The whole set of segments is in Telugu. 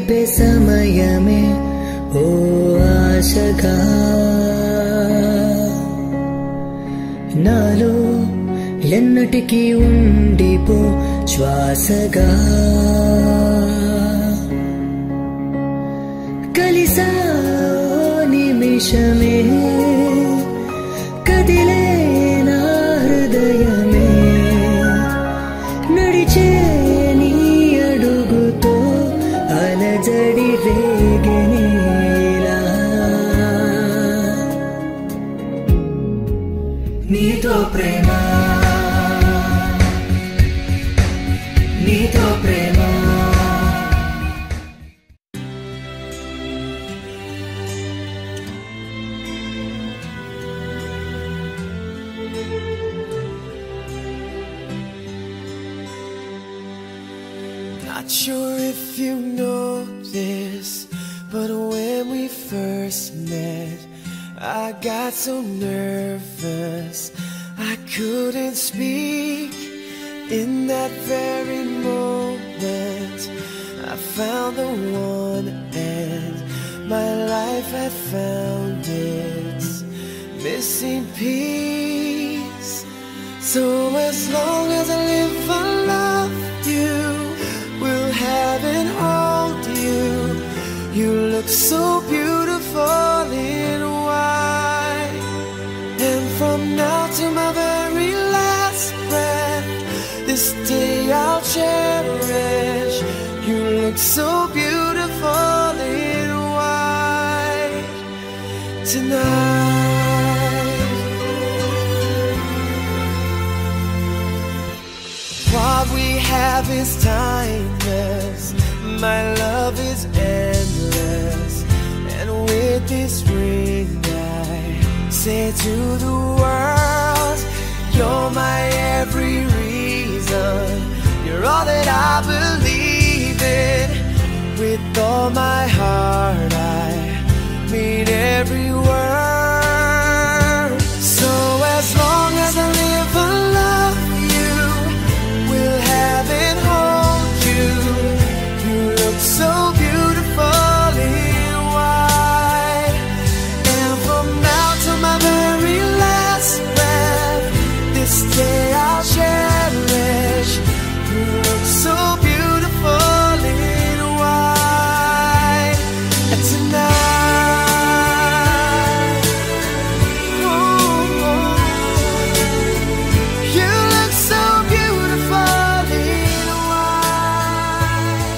గడిపే సమయమే ఓ ఆశగా నాలో ఎన్నటికీ ఉండిపో శ్వాసగా కలిసా నిమిషమే కదిలే నా హృదయమే నడిచే నీ అడుగుతో అలజడి రేగనేలా నీతో ప్రేమ నీతో ప్రేమ Not sure if you know this, but when we first met, I got so nervous I couldn't speak. In that very moment, I found the one, and my life had found its missing piece. So as long as I live, I love you, will have and hold you. You look so beautiful in white, and from now to my very last breath, this day I'll cherish. You look so beautiful in white tonight. What we have is timeless, my love is endless, and with this ring I say to the world, you're my every reason, you're all that I believe in. With all my heart I mean every word. So as long as I live, I love you, will have and hold you. You look so beautiful in white, and from now to my very last breath, this day I'll cherish. You look so beautiful in white tonight. Oh, you look so beautiful in white.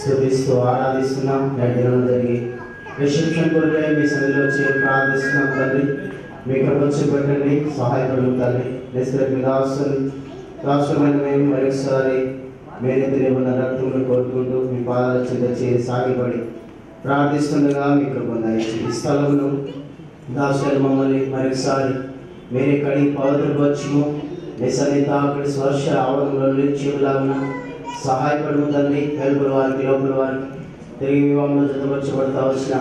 స్తుతిస్తూ ఆరాధిస్తున్నాం. దినం జరిగి రిసెప్షన్ కొరకే మీ సన్నిధిలో వచ్చి ప్రార్థిస్తున్నాం తండ్రి. మీ కృప చూపెట్టండి, సహాయపడు తండ్రి. నిశ్చలకి రాష్ట్రమైన మేము మరొకసారి మేనెత్తిన ఉన్న రక్తంలో కోరుకుంటూ మీ పాదాల చెంత చేరి సాగిపడి ప్రార్థిస్తుండగా మీ కృప దయచేసి ఈ స్థలంలో దాసులు మమ్మల్ని మరొకసారి మీరే కడిగి పవిత్రపరచుము. మీ సన్నిధి అక్కడి స్పర్శ ఆవరణలో నిలిచిలాగా సహాయపడు తండ్రి. వెలుపల వారికి లోపల వారికి తిరిగి వివాహంలో జతపరచబడతా వచ్చిన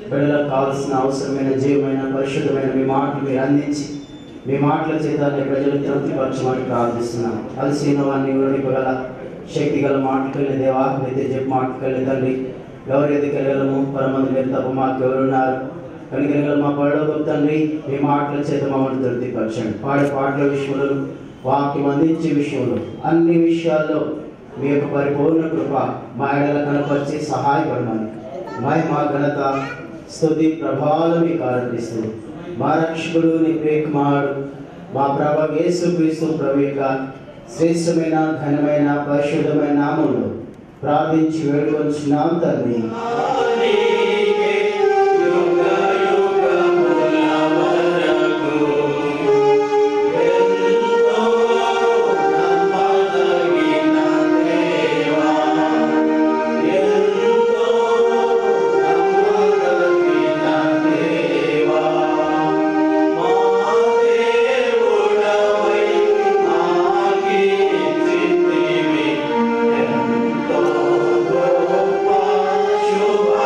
బిడ్డలకు కావాల్సిన అవసరమైన జీవమైన పరిశుద్ధమైన మీ మాటలు మీరు అందించి మీ మాటల చేత ప్రజలు తృప్తిపరచమని ప్రార్థిస్తున్నాం. అలసిన వారిని వివరింపగల శక్తి గల మాటకెళ్ళి దేవా, అయితే చెప్పి మాటకెళ్ళి తండ్రి ఎవరు ఎదుకెళ్ళగలము? పరమంది మీరు తప్ప మాకు ఎవరున్నారు? కనుక మా పడవ తండ్రి మీ మాటల చేత మమ్మల్ని తృప్తిపరచండి. పాడే పాటల విషయంలో, వాక్యం అందించే విషయంలో, అన్ని విషయాల్లో మీ యొక్క పరిపూర్ణ కృప మా ఎడల కనపరిచి సహాయపడమని మా ఘనత స్తుతి ప్రభావాలు మీకు ఆరాధిస్తూ మా రక్షకుడు నీ ప్రియకుమారుడు మా ప్రభు యేసుక్రీస్తు ప్రభు యొక్క శ్రేష్టమైన ఘనమైన పరిశుద్ధమైన నామములో ప్రార్థించి వేడుకొంచున్నాం తండ్రి. Shubha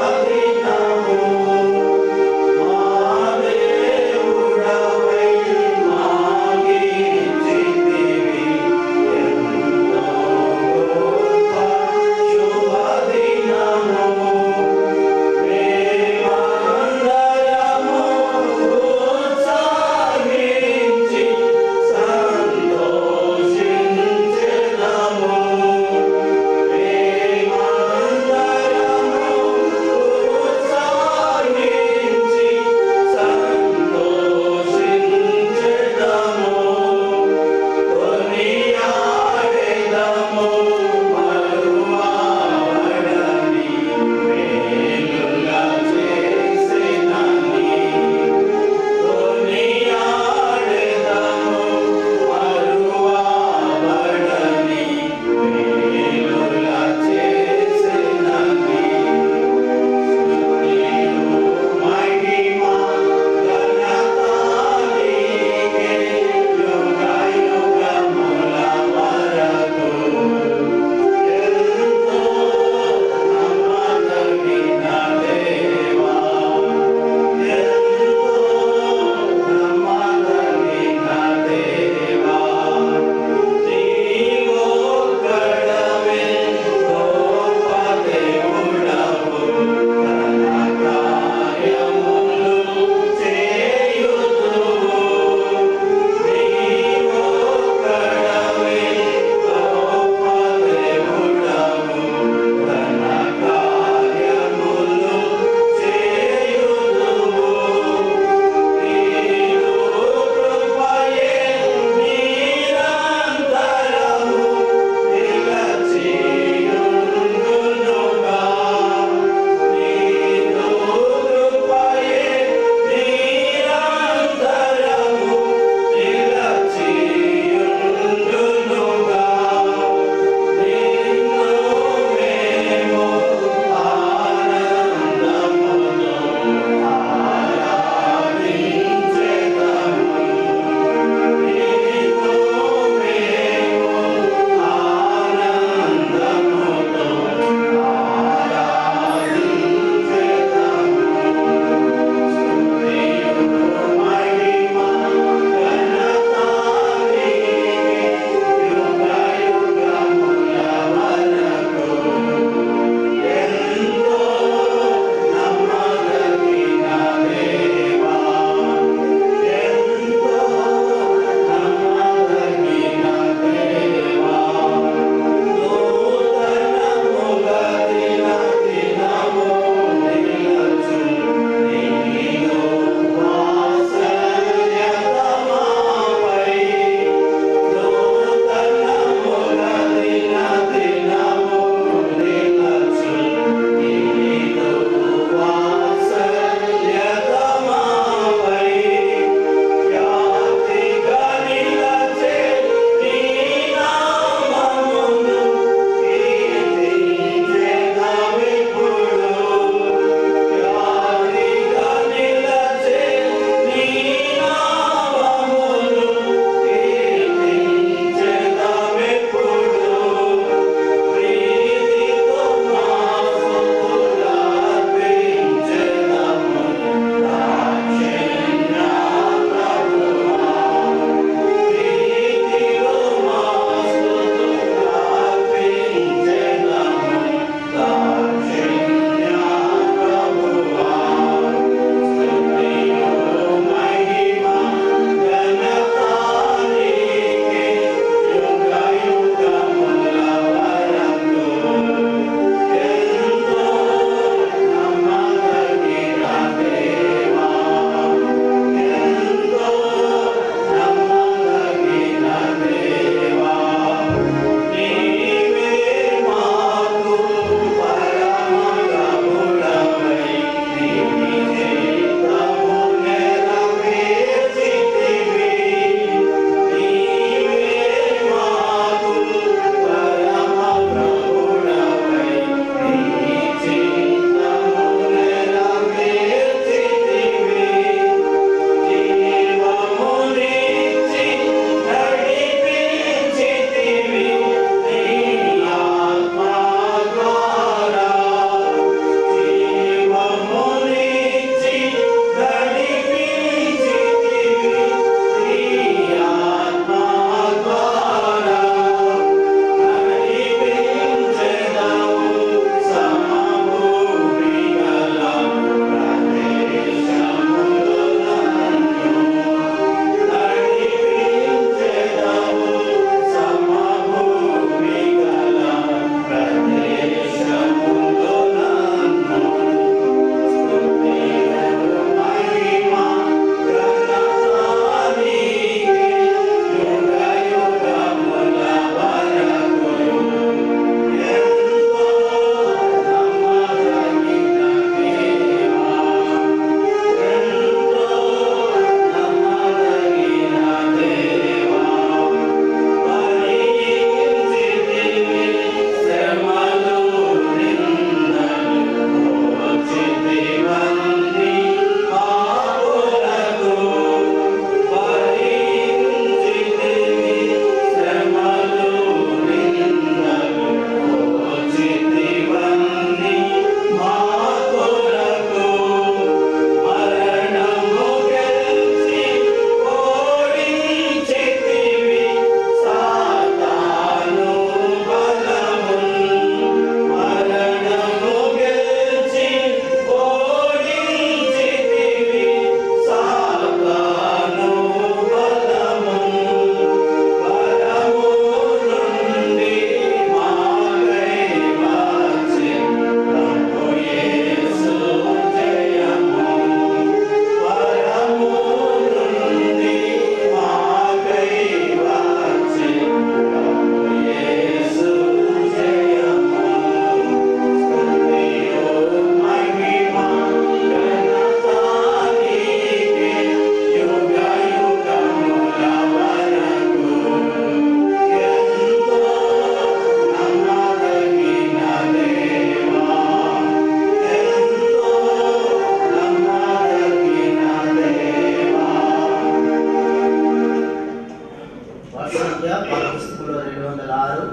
వాటి సంఖ్య పాత పుస్తకంలో 206,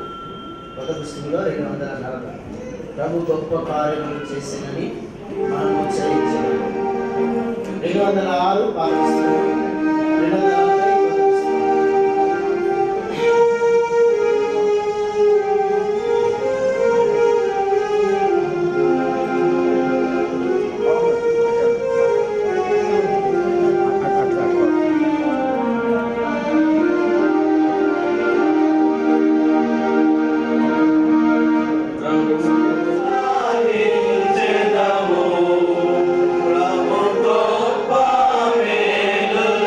కొత్త పుస్తకంలో 240. ప్రభు గొప్ప కార్యములు చేసినని మనం ఉచ్చరించాలి. 206 పాత పుస్తకం, 240 Love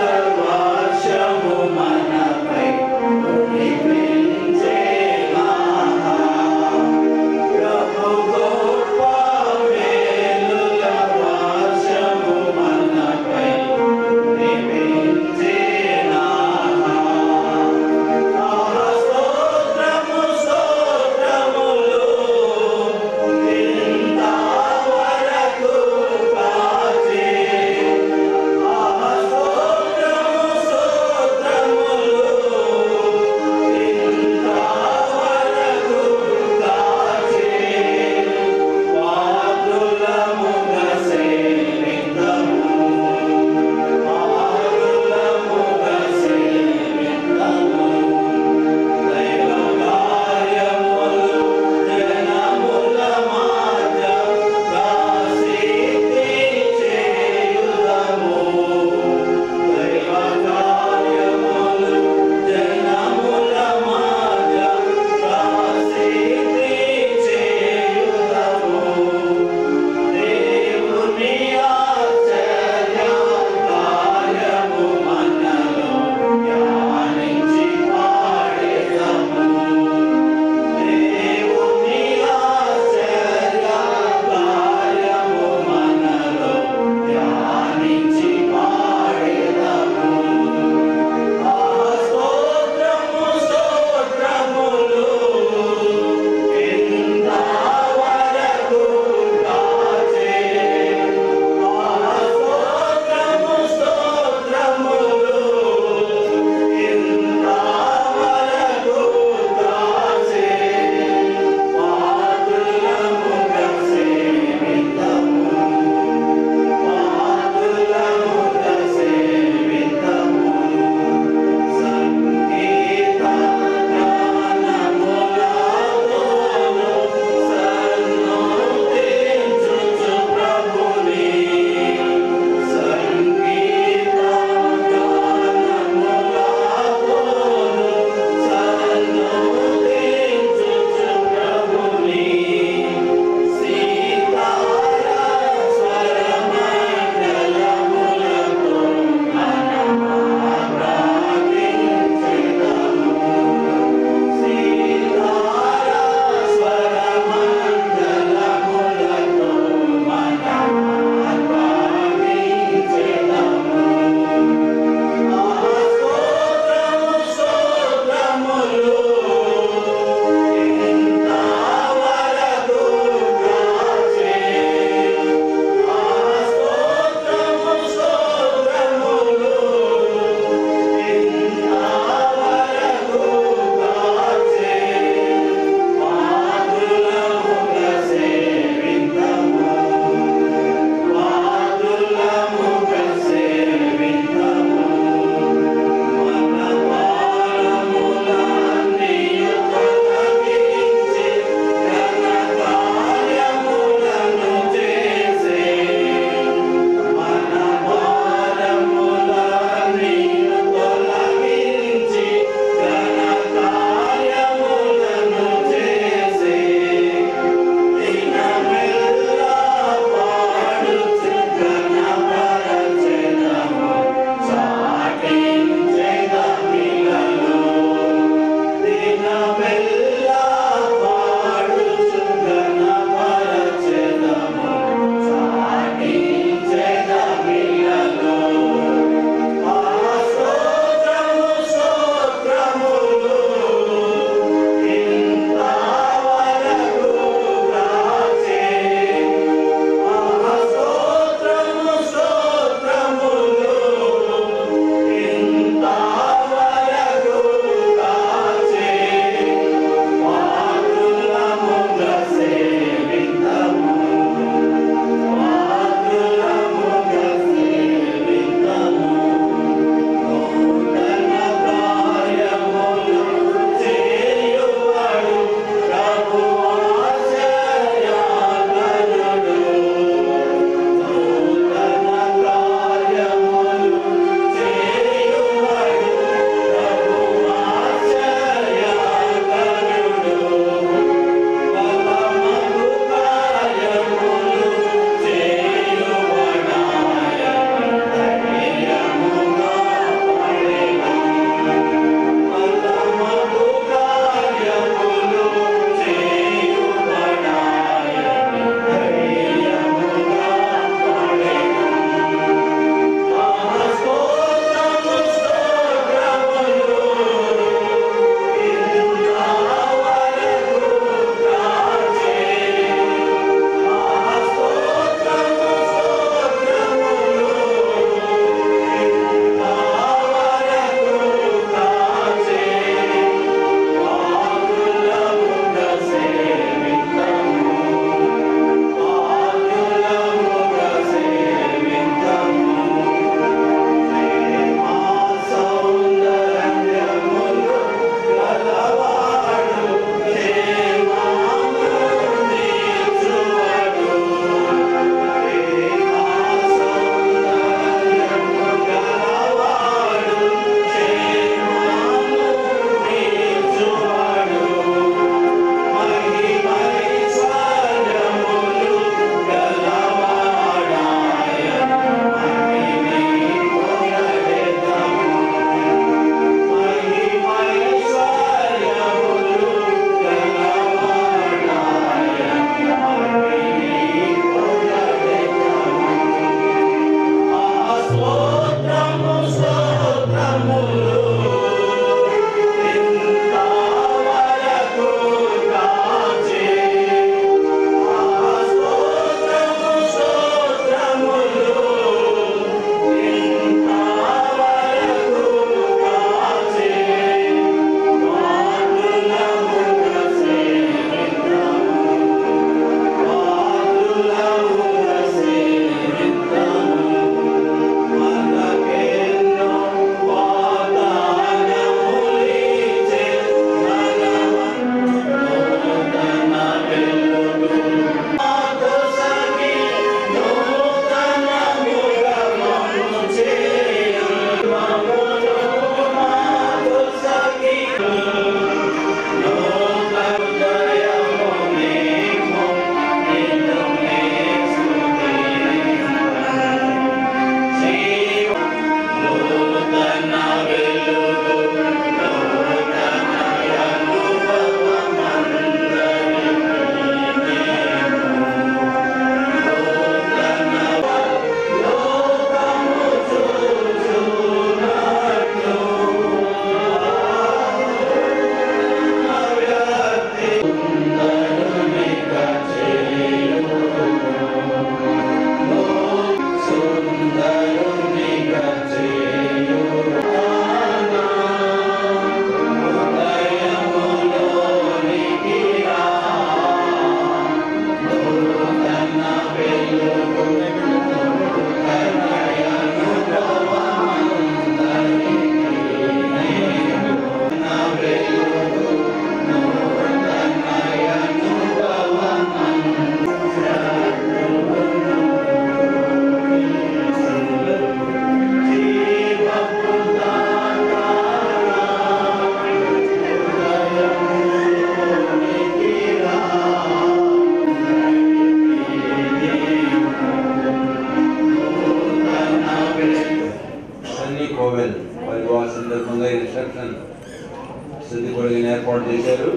స్థుతి కొడుకుని ఏర్పాటు చేశారు.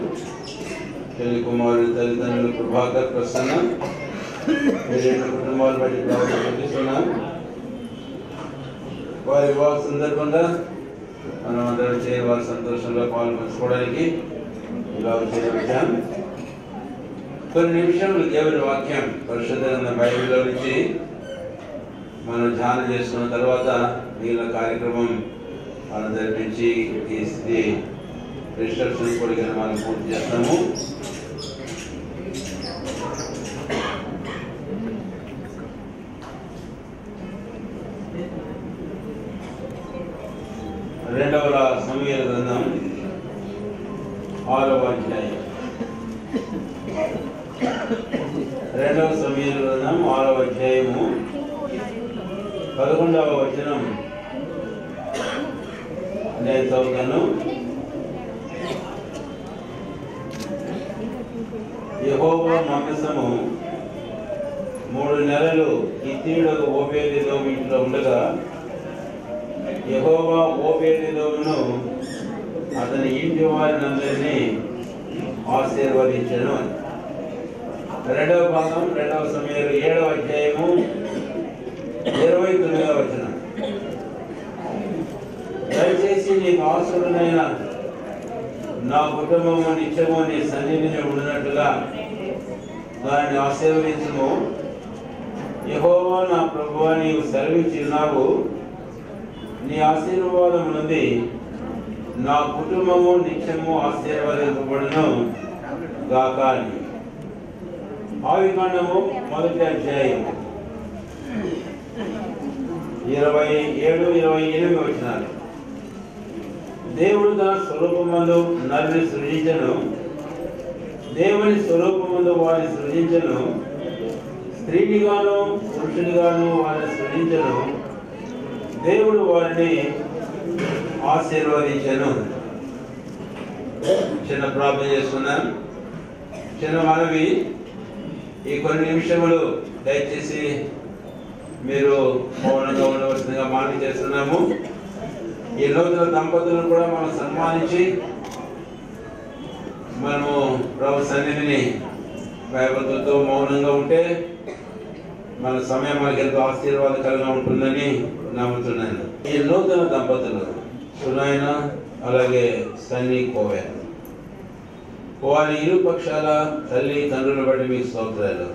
పెళ్లి కుమారుడు తల్లిదండ్రులు ప్రభాకర్, ప్రసన్న, రెండు కుటుంబాలు బట్టి ప్రార్థిస్తున్నాం. వారి వివాహ సందర్భంగా మనం అందరం చేరి వారి సంతోషంలో పాల్పంచుకోవడానికి ఇలా వచ్చాం. కొన్ని నిమిషాలు దేవుని వాక్యం పరిశుద్ధమైన బైబిల్లో నుంచి మనం ధ్యానం చేసుకున్న తర్వాత మిగిలిన కార్యక్రమం మనం జరిపించి ఈ స్థితి రిజిస్ట్రేషన్ కూడా మనం పూర్తి చేస్తాము. రెండవ సమూయేలు గ్రంథం 6వ అధ్యాయం. 2వ సమూయేలు గ్రంథం 6వ అధ్యాయము 11వ వచనం నేను చదువుతాను. యెహోవా మందసము 3 నెలలు హిత్తీయుడగు ఓబేదెదోము ఇంట్లో ఉండగా యెహోవా ఓబేదెదోమును అతని ఇంటి వారినందరినీ ఆశీర్వదించెను. 2వ భాగం 2వ సమూయేలు 7వ అధ్యాయము 29వ వచనం. దయచేసి నీ దాసుడనైన నా కుటుంబము నిత్యము నీ సన్నిధిని ఉండినట్లుగా దానిని ఆశీర్వదించుము. యెహోవా నా ప్రభువా, నీవు సెలవిచ్చినావు, నీ ఆశీర్వాదం నుండి నా కుటుంబము నిత్యము ఆశీర్వదింపబడును గాక అని. ఆదికాండము 1వ అధ్యాయం 27-28 వచనాలు. దేవుడు తన స్వరూపమందు నరుని సృజించెను, దేవుని స్వరూపమందు వారిని సృజించెను, స్త్రీనిగాను పురుషునిగాను వారిని సృజించెను, దేవుడు వారిని ఆశీర్వదించెను. చిన్న ప్రార్థన చేస్తున్నాను. చిన్న మనవి, ఈ కొన్ని నిమిషములు దయచేసి మీరు మౌనంగా ఉండవలసిందిగా మనవి చేస్తున్నాము. ఈ నూతన దంపతులను కూడా మనం సన్మానించి మనము ప్రభు సన్నిధిని భయభక్తులతో మౌనంగా ఉంటే మన సమయం మనకి ఎంతో ఆశీర్వాదకరంగా ఉంటుందని నమ్ముతున్నాను. ఈ నూతన దంపతులు సునాయన అలాగే సన్నీ కోవెన్, వారి ఇరు పక్షాల తల్లి తండ్రులను బట్టి మీకు స్తోత్రాలు.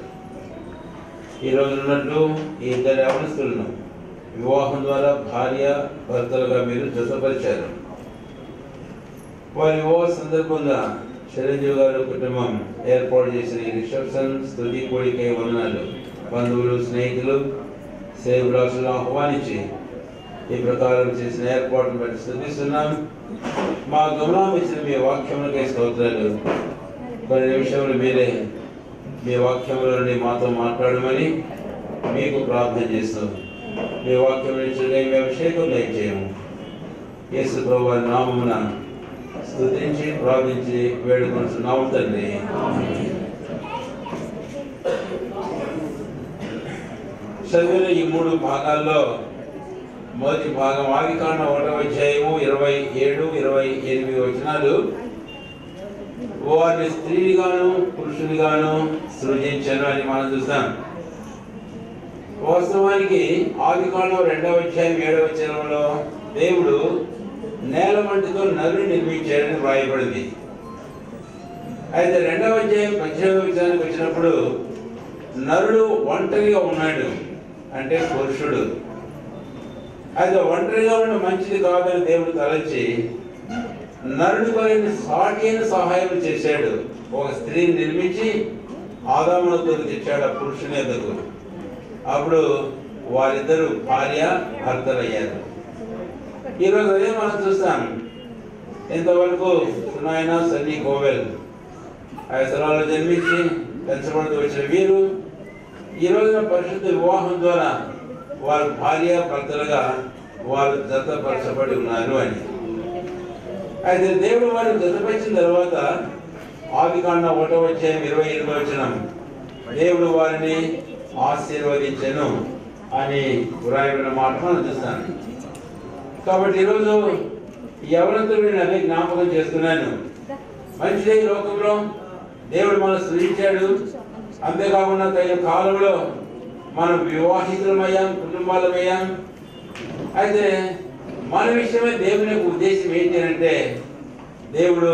ఈ రోజు ఉన్నట్లు ఈ ఇద్దరు యవనస్తులను వివాహం ద్వారా భార్య భర్తలుగా మీరు జతపరిచారు. వారి వివాహ సందర్భంగా చిరంజీవి గారు కుటుంబం ఏర్పాటు చేసిన ఈ రిసెప్షన్ స్తుతి కోడికై వందనాలు. బంధువులు, స్నేహితులు, సేవకులను ఆహ్వానించి ఈ ప్రకారం చేసిన ఏర్పాటును బట్టి స్తుతిస్తున్నాం. మా గమనం ఇచ్చిన మీ వాక్యములకై స్తోత్రాలు. కొన్ని నిమిషములు మీరే మీ వాక్యముల నుండి మాతో మాట్లాడమని మీకు ప్రార్థన చేస్తాం. మీ వాక్యం ఇచ్చిన మీ అభిషేకం దయచేయము. యేసు ప్రభువు నామమున స్తుతించి ప్రార్థించి వేడుకొంటున్నాము తండ్రి. చదివిన ఈ 3 భాగాల్లో మొదటి భాగం ఆదికాండం 1వ అధ్యాయము 27-28 వచనాలు. వారిని స్త్రీగాను పురుషునిగాను సృజించను అని మనం చూస్తాం. వాస్తవానికి ఆదికాండం 2వ అధ్యాయం 7వ వచనంలో దేవుడు నేల మంటితో నరుని నిర్మించాడని వ్రాయబడింది. అయితే 2వ అధ్యాయం 18వ వచనానికి వచ్చినప్పుడు నరుడు ఒంటరిగా ఉన్నాడు, అంటే పురుషుడు. అయితే ఒంటరిగా ఉన్న మంచిది కాదని దేవుడు తలచి నరుడు వారిని సాటి అయిన సహాయం చేశాడు. ఒక స్త్రీని నిర్మించి ఆదామునకు తెచ్చాడు ఆ పురుషుని ఎద్దకు. అప్పుడు వారిద్దరూ భార్య భర్తలయ్యారు. ఈరోజు అదే మనం చూస్తాం. ఇంతవరకు సునాయన, సన్నీ కోవెల్ ఐసరాలో జన్మించి పెంచబడుతూ వచ్చిన వీరు ఈ రోజున పరిశుద్ధ వివాహం ద్వారా వారు భార్య భర్తలుగా వారు జతపరచబడి ఉన్నారు అని. అయితే దేవుడు వారిని జతపరిచిన తర్వాత ఆదికాండం 1వ అధ్యాయం 28వ వచనం, దేవుడు వారిని ఆశీర్వదించెను అని వ్రాయబడిన మాట మనం చూస్తాను. కాబట్టి ఈరోజు యవనస్తుడిని జ్ఞాపకం చేస్తున్నాను. మంచిదే, లోకంలో దేవుడు మనం సృజించాడు. అంతేకాకుండా తగిన కాలంలో మనం వివాహితులమయ్యాం, కుటుంబాలమయ్యాం. అయితే మన విషయమే దేవుని యొక్క ఉద్దేశం ఏంటి అంటే దేవుడు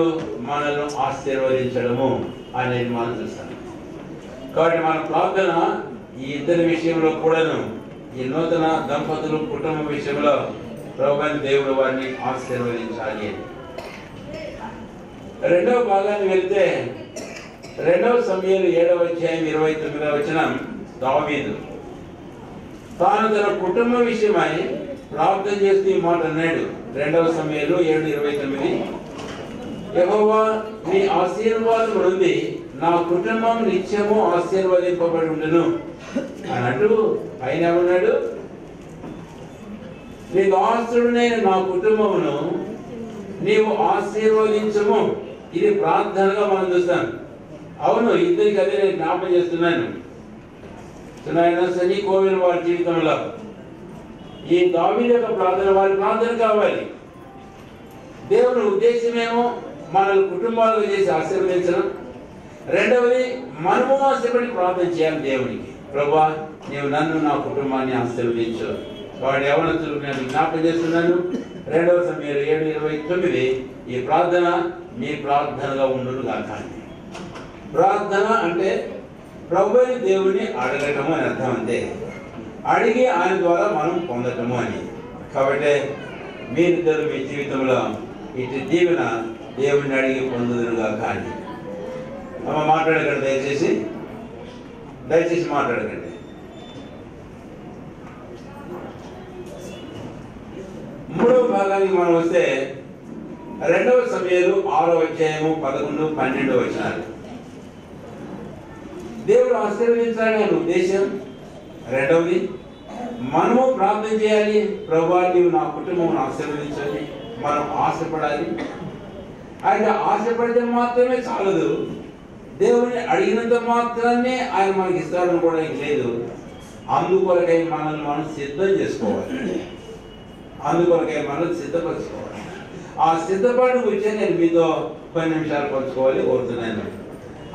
మనల్ని ఆశీర్వదించడము అనేది మనం చూస్తాం. కాబట్టి మన ప్రార్థన ఈ ఇద్దరి విషయంలో కూడాను, ఈ నూతన దంపతులు కుటుంబం విషయంలో ప్రభువైన దేవుడు వారిని ఆశీర్వదించాలి. రెండవ భాగాన్ని వెళ్తే 2 సమూయేలు 7వ అధ్యాయం 29వ వచనం, దావీదు తాను తన కుటుంబ విషయమై ప్రార్థన చేస్తూ ఈ మాట అన్నాడు. 2 సమూయేలు 7:29, యెహోవా నీ ఆశీర్వాదం నుండి నా కుటుంబం నిత్యము ఆశీర్వదింపబడి ఉండును అన్నట్టు ఆయన ఏమన్నాడు? నీ దాసుడునైన నా కుటుంబమును నీవు ఆశీర్వదించము. ఇది ప్రార్థనగా మనం చూస్తాం. అవును, ఇద్దరికి అదే నేను జ్ఞాపకం చేస్తున్నాను. సని కోవిల్ వారి జీవితంలో ఈ దావీదు యొక్క ప్రార్థన, వారి ప్రార్థన కావాలి. దేవుని ఉద్దేశమేమో మనల్ని కుటుంబాలుగా చేసి ఆశీర్వదించడం. రెండవది, మనము ఆశపడి ప్రార్థన చేయాలి దేవునికి, ప్రభువా నీవు నన్ను నా కుటుంబాన్ని ఆశీర్వదించు. వాడి యవనస్తులు నేను జ్ఞాపకం చేస్తున్నాను. 2 సమూయేలు 7:29, ఈ ప్రార్థన మీ ప్రార్థనగా ఉండును గాక. ప్రార్థన అంటే ప్రభువుని దేవుని అడగటము అని అర్థం. అంతే, అడిగి ఆయన ద్వారా మనం పొందటము అని. కాబట్టి మీరిద్దరు మీ జీవితంలో ఇటు దీవెన దేవుని అడిగి పొందుదురుగా. కానీ అమ్మ మాట్లాడకండి, దయచేసి మాట్లాడకండి. మూడవ భాగానికి మనం వస్తే 2 సమూయేలు 6వ అధ్యాయము 11, 12 వచనాలు. దేవుడు ఆశీర్వదించాలని ఆయన ఉద్దేశం. రెండవది, మనము ప్రార్థన చేయాలి, ప్రభువా నీవు నా కుటుంబం ఆశీర్వదించాలి. మనం ఆశపడాలి. ఆయన ఆశపడితే మాత్రమే చాలదు, దేవుని అడిగినంత మాత్రాన్ని ఆయన మనకి ఇస్తారని కూడా లేదు. అందుకొరకై మనల్ని మనం సిద్ధం చేసుకోవాలి, అందుకొరకై మనల్ని సిద్ధపరచుకోవాలి. ఆ సిద్ధపాటు గురించి నేను మీతో కొన్ని నిమిషాలు పంచుకోవాలి కోరుతున్నాను.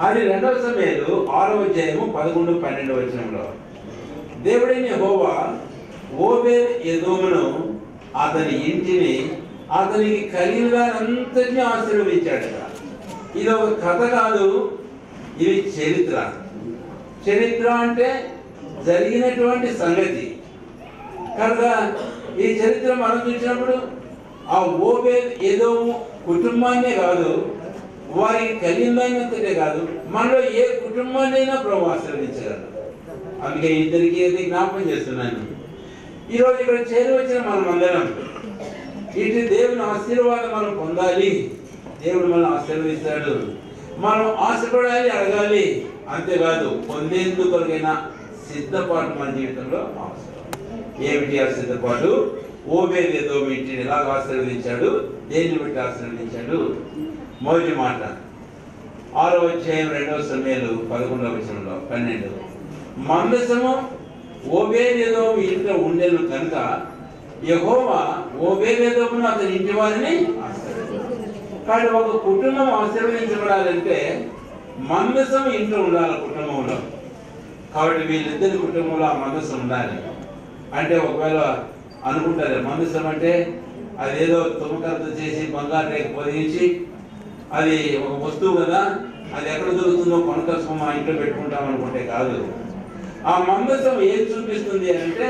అది 2 సమూయేలు 6వ అధ్యాయము 11, 12 వచనంలో, దేవుడైన యెహోవా ఓబేద్ ఎదోమును అతని ఇంటిని అతనికి కలిగిన దానంతటినీ ఆశీర్వదించాడు. ఇది ఒక కథ కాదు, ఇది చరిత్ర. చరిత్ర అంటే జరిగినటువంటి సంగతి కనుక ఈ చరిత్ర మనం చూసినప్పుడు ఆ ఓబేద్ ఎదోము కుటుంబాన్నే కాదు, వారికి కలిగిందైనంతటే కాదు, మనలో ఏ కుటుంబాన్ని అయినా ప్రభు ఆశీర్వదించగలరు. అందుకే ఇద్దరికి ఏది జ్ఞాపకం చేస్తున్నాను. ఈరోజు ఇక్కడ చేరి వచ్చిన మనం అందరం ఇటు దేవుని ఆశీర్వాదం మనం పొందాలి. దేవుడు మనం ఆశీర్వదిస్తాడు. మనం ఆశపడాలి, అడగాలి. అంతేకాదు పొందేందుకొరకైనా సిద్ధపాటు మన జీవితంలో అవసరం. ఏమిటి ఆ సిద్ధపాటు? ఓబేద్ ఎదోము ఇంటిని ఎలాగ ఆశీర్వదించాడు, దేన్ని బట్టి ఆశీర్వదించాడు? మొదటి మాట 6వ అధ్యాయం 2 సమూయేలు 11వ వచనంలో 12, మందసము ఓబేద్ ఎదోము ఇంట్లో ఉండేను కనుక యెహోవా ఓబేద్ ఎదోమును అతని ఇంటి వారిని ఆశీర్వదించాడు. కానీ ఒక కుటుంబం ఆశీర్వదించబడాలంటే మందసం ఇంట్లో ఉండాలి కుటుంబంలో. కాబట్టి వీళ్ళిద్దరి కుటుంబంలో ఆ మందసం ఉండాలి. అంటే ఒకవేళ అనుకుంటారు మందసం అంటే అదేదో తుమ్మకరతో చేసి బంగారు రేఖ పొదిగించి అది ఒక వస్తువు కదా, అది ఎక్కడ దొరుకుతుందో కొనకసం మా ఇంట్లో పెట్టుకుంటాం అనుకుంటే కాదు. ఆ మందసం ఏం చూపిస్తుంది అంటే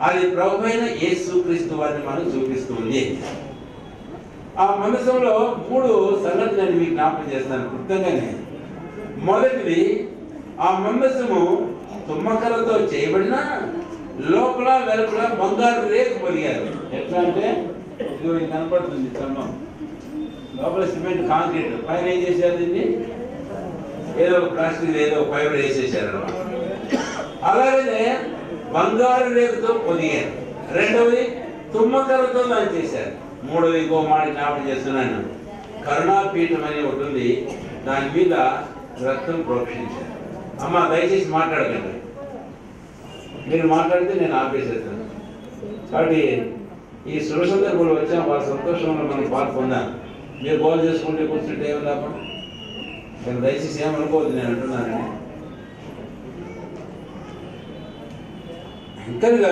అది ప్రభువైన యేసుక్రీస్తు వారిని మనకు చూపిస్తుంది. ఆ మందసంలో 3 సంగతులు నేను మీకు జ్ఞాపకం చేస్తాను క్లుప్తంగానే. మొదటిది, ఆ మందసము తుమ్మకరతో చేయబడిన లోపల వెలుపల బంగారు రేఖ పొదిగారు. ఎట్లా అంటే ఇది కనపడుతుంది స్తంభం, లోపల సిమెంట్ కాంక్రీట్, పైన ఏం చేశారు, దీన్ని ఏదో ప్లాస్టిక్ ఏదో ఫైబర్ వేసేసారు అన్నమాట. అలాగే బంగారు రేఖతో పొదిగారు. రెండవది తుమ్మకరతో దాన్ని చేశారు. మూడవది ఇంకో మాట జ్ఞాపకం చేస్తున్నాను, కరుణాపీఠం అని ఒకటి ఉంది, దాని మీద రక్తం ప్రోక్షించారు. అమ్మ దయచేసి మాట్లాడకండి, మీరు మాట్లాడితే నేను ఆపేసేస్తాను. కాబట్టి ఈ శుభ సందర్భంలో వచ్చాం, వాళ్ళ సంతోషంలో మనం పాల్పొందాం. మీరు గోల్ చేసుకుంటే కూర్చుంటే ఏం లాభం? నేను దయచేసి ఏమనుకోవద్దు, నేను అంటున్నానని. కనుక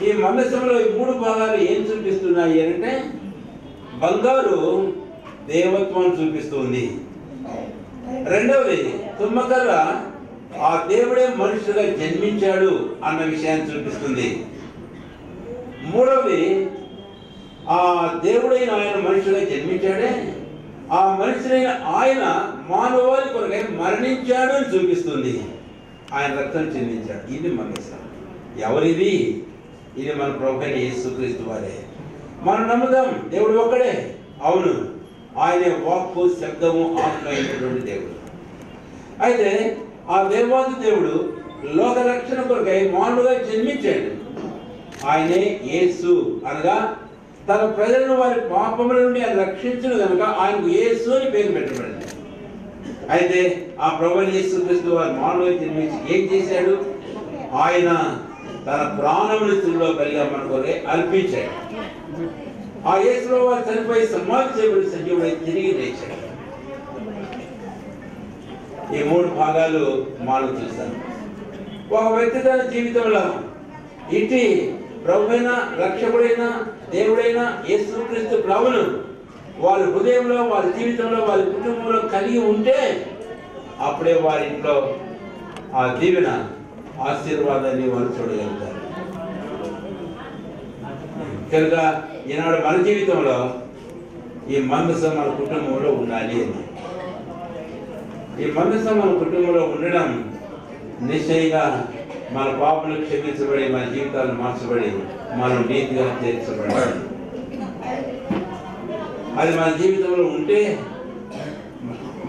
ఈ మందసంలో ఈ 3 భాగాలు ఏం చూపిస్తున్నాయి అంటే బంగారు దేవత్వం చూపిస్తుంది. రెండవది తుమ్మకర్ర ఆ దేవుడే మనుషులుగా జన్మించాడు అన్న విషయాన్ని చూపిస్తుంది. మూడవది ఆ దేవుడైన ఆయన మనుషులుగా జన్మించాడే, ఆ మనుషులైన ఆయన మానవాళి కొరకై మరణించాడు అని చూపిస్తుంది. ఆయన రక్తం చెందించాడు. ఇది మందసం. ఎవరిది? ఇది మన ప్రభువైన యేసుక్రీస్తు వారే. మనం నమ్ముదాం దేవుడు ఒక్కడే. అవును, ఆయనే వాక్కు, శబ్దము, ఆత్మ అయినటువంటి దేవుడు. అయితే ఆ దేవాది దేవుడు లోక రక్షణ కొరకై మానవుగా జన్మించాడు. ఆయనే యేసు అనగా తన ప్రజలను వారి పాపముల నుండి ఆయన రక్షించను కనుక ఆయనకు యేసు అని పేరు పెట్టబడింది. అయితే ఆ ప్రభువైన యేసుక్రీస్తు వారు మానవుగా జన్మించి ఏం చేశాడు? ఆయన తన ప్రాణములు సిలువలో బలిగా మన కొరకై అర్పించాడు. ఆ యేసులో వారు చనిపోయి సమాధి చేయబడి సజీవుడై తిరిగి లేచాడు. ఈ 3 భాగాలు మనం చూస్తాం. ఒక వ్యక్తి తన జీవితంలో ఇటు ప్రభువైన రక్షకుడైన దేవుడైన యేసుక్రీస్తు ప్రభువును వారి హృదయంలో, వారి జీవితంలో, వారి కుటుంబంలో కలిగి ఉంటే అప్పుడే వారి ఇంట్లో ఆ దీవెన, ఆశీర్వాదాన్ని వారు చూడగలుగుతారు. కనుక ఈనాడు మన జీవితంలో ఈ మందసం మన కుటుంబంలో ఉండాలి అని. ఈ మందసం మన కుటుంబంలో ఉండడం నిశ్చయంగా మన పాపలు క్షమించబడి, మన జీవితాలు మార్చబడి, మనం నీతిగా తీర్చబడాలి. అది మన జీవితంలో ఉంటే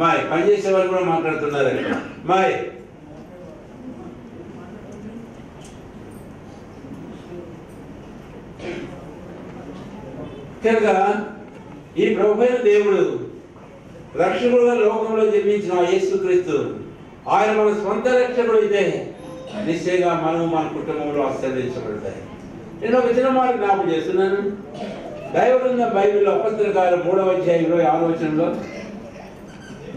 మాయ్ పనిచేసే వాళ్ళు కూడా మాట్లాడుతున్నారు. మాయ్ కనుక ఈ ప్రభువైన దేవుడు రక్షకుడుగా లోకంలో జన్మించిన యేసుక్రీస్తు ఆయన మన స్వంత రక్షకుడు అయితే నిశ్చయంగా మనం మన కుటుంబంలో ఆశీర్వదించబడతాయి. నేను ఒక చిన్న మాట జ్ఞాపకం చేస్తున్నాను. దైవగ్రంథం బైబిల్లో అపొస్తలుల కార్యం 3వ అధ్యాయం 26వ వచనంలో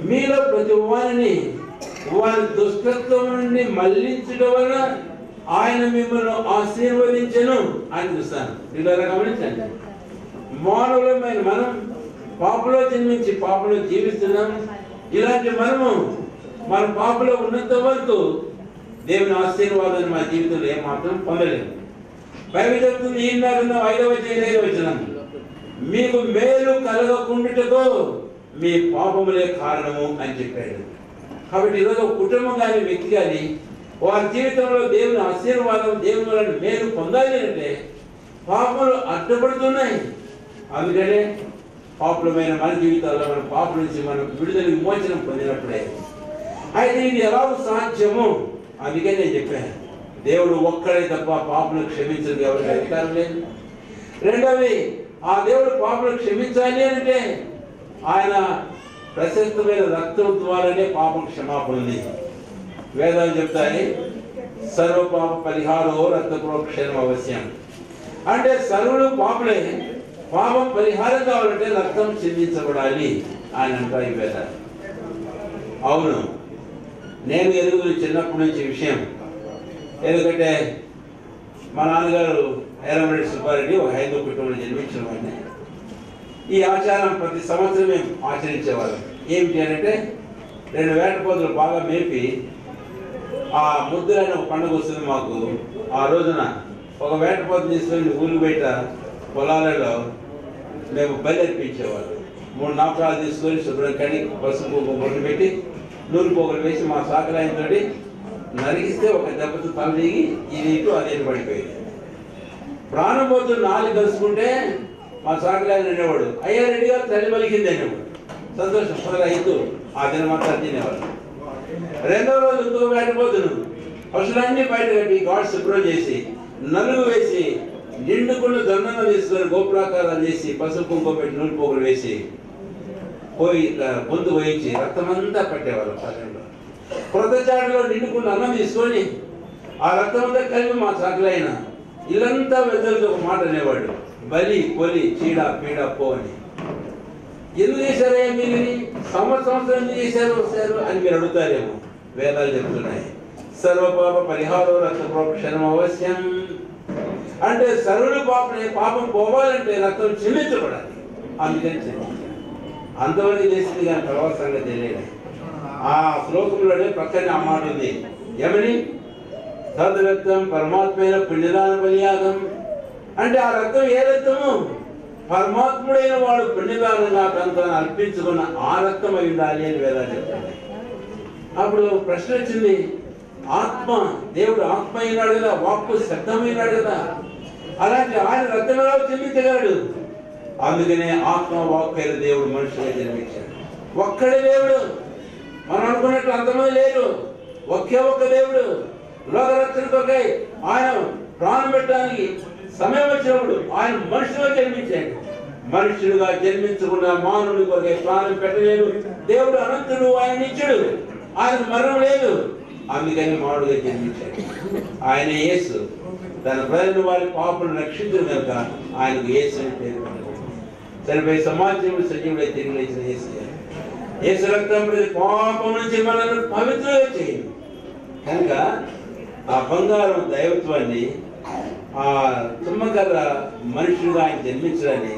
మీలో ప్రతి వారిని వారి దుష్టత్వం నుండి మళ్లించడం వలన ఆయన మిమ్మల్ని ఆశీర్వదించెను అని చూస్తాను. ఇలా గమనించండి. మానవులమైన మనం పాపలో జన్మించి పాపలో జీవిస్తున్నాం. ఇలాంటి మనము మన పాపలో ఉన్నంత వరకు దేవుని ఆశీర్వాదాన్ని మా జీవితంలో ఏమాత్రం పొందలేము. బైబిల్ చెప్తుంది, ఈ 5వ వచనం మీకు మేలు కలగకుండుటకు మీ పాపములే కారణము అని చెప్పాడు. కాబట్టి ఈరోజు ఒక కుటుంబం కానీ వ్యక్తి కానీ వారి జీవితంలో దేవుని ఆశీర్వాదం, దేవుని వలన మేలు పొందాలి అంటే పాపములు అడ్డుపడుతున్నాయి. అందుకనే పాపులమైన మన జీవితాల్లో మన పాప నుంచి మనం విడుదల, విమోచనం పొందినప్పుడే. అయితే ఇది ఎలా సాధ్యము? అందుకే నేను చెప్పాను, దేవుడు ఒక్కడే తప్ప పాపను క్షమించదు, ఎవరికి అధికారం లేదు. రెండవది, ఆ దేవుడు పాపను క్షమించాలి అంటే ఆయన ప్రశస్తమైన రక్తం ద్వారానే పాపం క్షమాపణ ఉంది. వేదాలు చెప్తాయి, సర్వ పాప పరిహారో రక్త ప్రోక్షణం అవశ్యం. అంటే సర్వులు పాపులే, పాపం పరిహారం కావాలంటే రక్తం చెందించబడాలి అని అంటారు ఈ వేదాలు. అవును, నేను ఎరుగురు చిన్నప్పటి నుంచి విషయం. ఎందుకంటే మా నాన్నగారు ఎర్రమరెడ్డి సుబ్బారెడ్డి ఒక హైందవ కుటుంబంలో జన్మించిన వాడిని. ఈ ఆచారం ప్రతి సంవత్సరం మేము ఆచరించేవాళ్ళం. ఏమిటి అంటే 2 వేటపోతులు బాగా మేపి ఆ ముద్దులైన ఒక పండుగ వస్తుంది మాకు. ఆ రోజున ఒక వేటపోతు తీసుకొని ఊరు బయట పొలాలలో మేము బలి అర్పించేవాళ్ళం. 3 నాపరాలు తీసుకొని శుభ్రం కడిగి పసుపు బొట్టు పెట్టి నూనె పోగులు వేసి మా సాకరాయంతో నరిగిస్తే ఒక దెబ్బతో తల దిగి ఇది ఇటు అదే పడిపోయింది. ప్రాణం పోతూ 4 కలుసుకుంటే మా సాకరాయన అనేవాడు, అయ్యా రెడ్డి గారు తల్లి పలికింది అనేవాడు. సంతోషం పొదల అయితూ ఆ దినమంతా తినేవాడు. 2వ రోజు ఇంకో వేటపోతును పశువులన్నీ బయట కట్టి గాడ్ శుభ్రం చేసి నలుగు వేసి నిండుకున్న దొంగను తీసుకొని గోపురాకారాలు చేసి పసుపు కుంకుమ పెట్టి నూనె పోగులు వేసి పోయి గొంతు పోయించి రక్తమంతా పట్టేవాళ్ళు. పల్లెల్లో క్రొత్త చాటులో నిండుకున్న అన్నం తీసుకొని ఆ రక్తమంతా కలిపి మా సాకులైన ఇల్లంతా వెళ్తూ ఒక మాట అనేవాడు, బలి కొలి చీడ పీడ పో అని. ఎందుకు చేశారయ్యా మీరు? సంవత్సరం ఎందుకు చేశారు అని మీరు అడుగుతారేమో. వేదాలు చెప్తున్నాయి, సర్వపాప పరిహారో రక్త ప్రోక్షణం అవశ్యం. అంటే సర్వుల పాపం పోవాలంటే రక్తం చెల్లించబడాలి. అందుకని చెల్లించాలి. అంతవరకు చేసింది కానీ తర్వాత సంగతి తెలియదు. ఆ శ్లోకంలోనే పక్కనే ఆ మాట ఉంది, ఏమని? తద్ రక్తం పరమాత్మైన పుణ్యదాన బలియాగం. అంటే ఆ రక్తం ఏ రక్తము? పరమాత్ముడైన వాడు పుణ్యదానంగా తనను అర్పించుకున్న ఆ రక్తం అయి ఉండాలి అని వేదాలు చెప్తున్నాయి. అప్పుడు ప్రశ్న వచ్చింది, ఆత్మ, దేవుడు ఆత్మ అయినాడు కదా, వాక్కు శబ్దమైనాడు కదా, అలాంటి ఆయన రక్తం ఎలా చెల్లించగలడు? అందుకనే ఆత్మ వాక్కైన దేవుడు మనుషులుగా జన్మించాడు. ఒక్కడే దేవుడు. మనం అనుకున్నట్టు అంతమంది లేరు. ఒకే ఒక్క దేవుడు. లోకరక్షణ కొరకై ఆయన ప్రాణం పెట్టడానికి సమయం వచ్చినప్పుడు ఆయన మనుషులుగా జన్మించాడు. మనుషులుగా జన్మించకుండా మానవుడి కొరకై ప్రాణం పెట్టలేదు. దేవుడు అనంతుడు, ఆయన నిత్యుడు, ఆయన మరణం లేదు. అందుకని మానవుడిగా జన్మించాడు. ఆయన యేసు. తన ప్రజలు వారి పాపను రక్షించడం కనుక ఆయనకు యేసు అని పేరు పెట్టాడు. సరిపోయి సమాజంలో సజీవుడై తిరిగి లేచిన యేసు. యేసు రక్తం ప్రతి పాపం నుంచి మనల్ని పవిత్రంగా చేయండి. కనుక ఆ బంగారం దైవత్వాన్ని, ఆ తుమ్మకర్ర మనుషులుగా ఆయన జన్మించడాన్ని,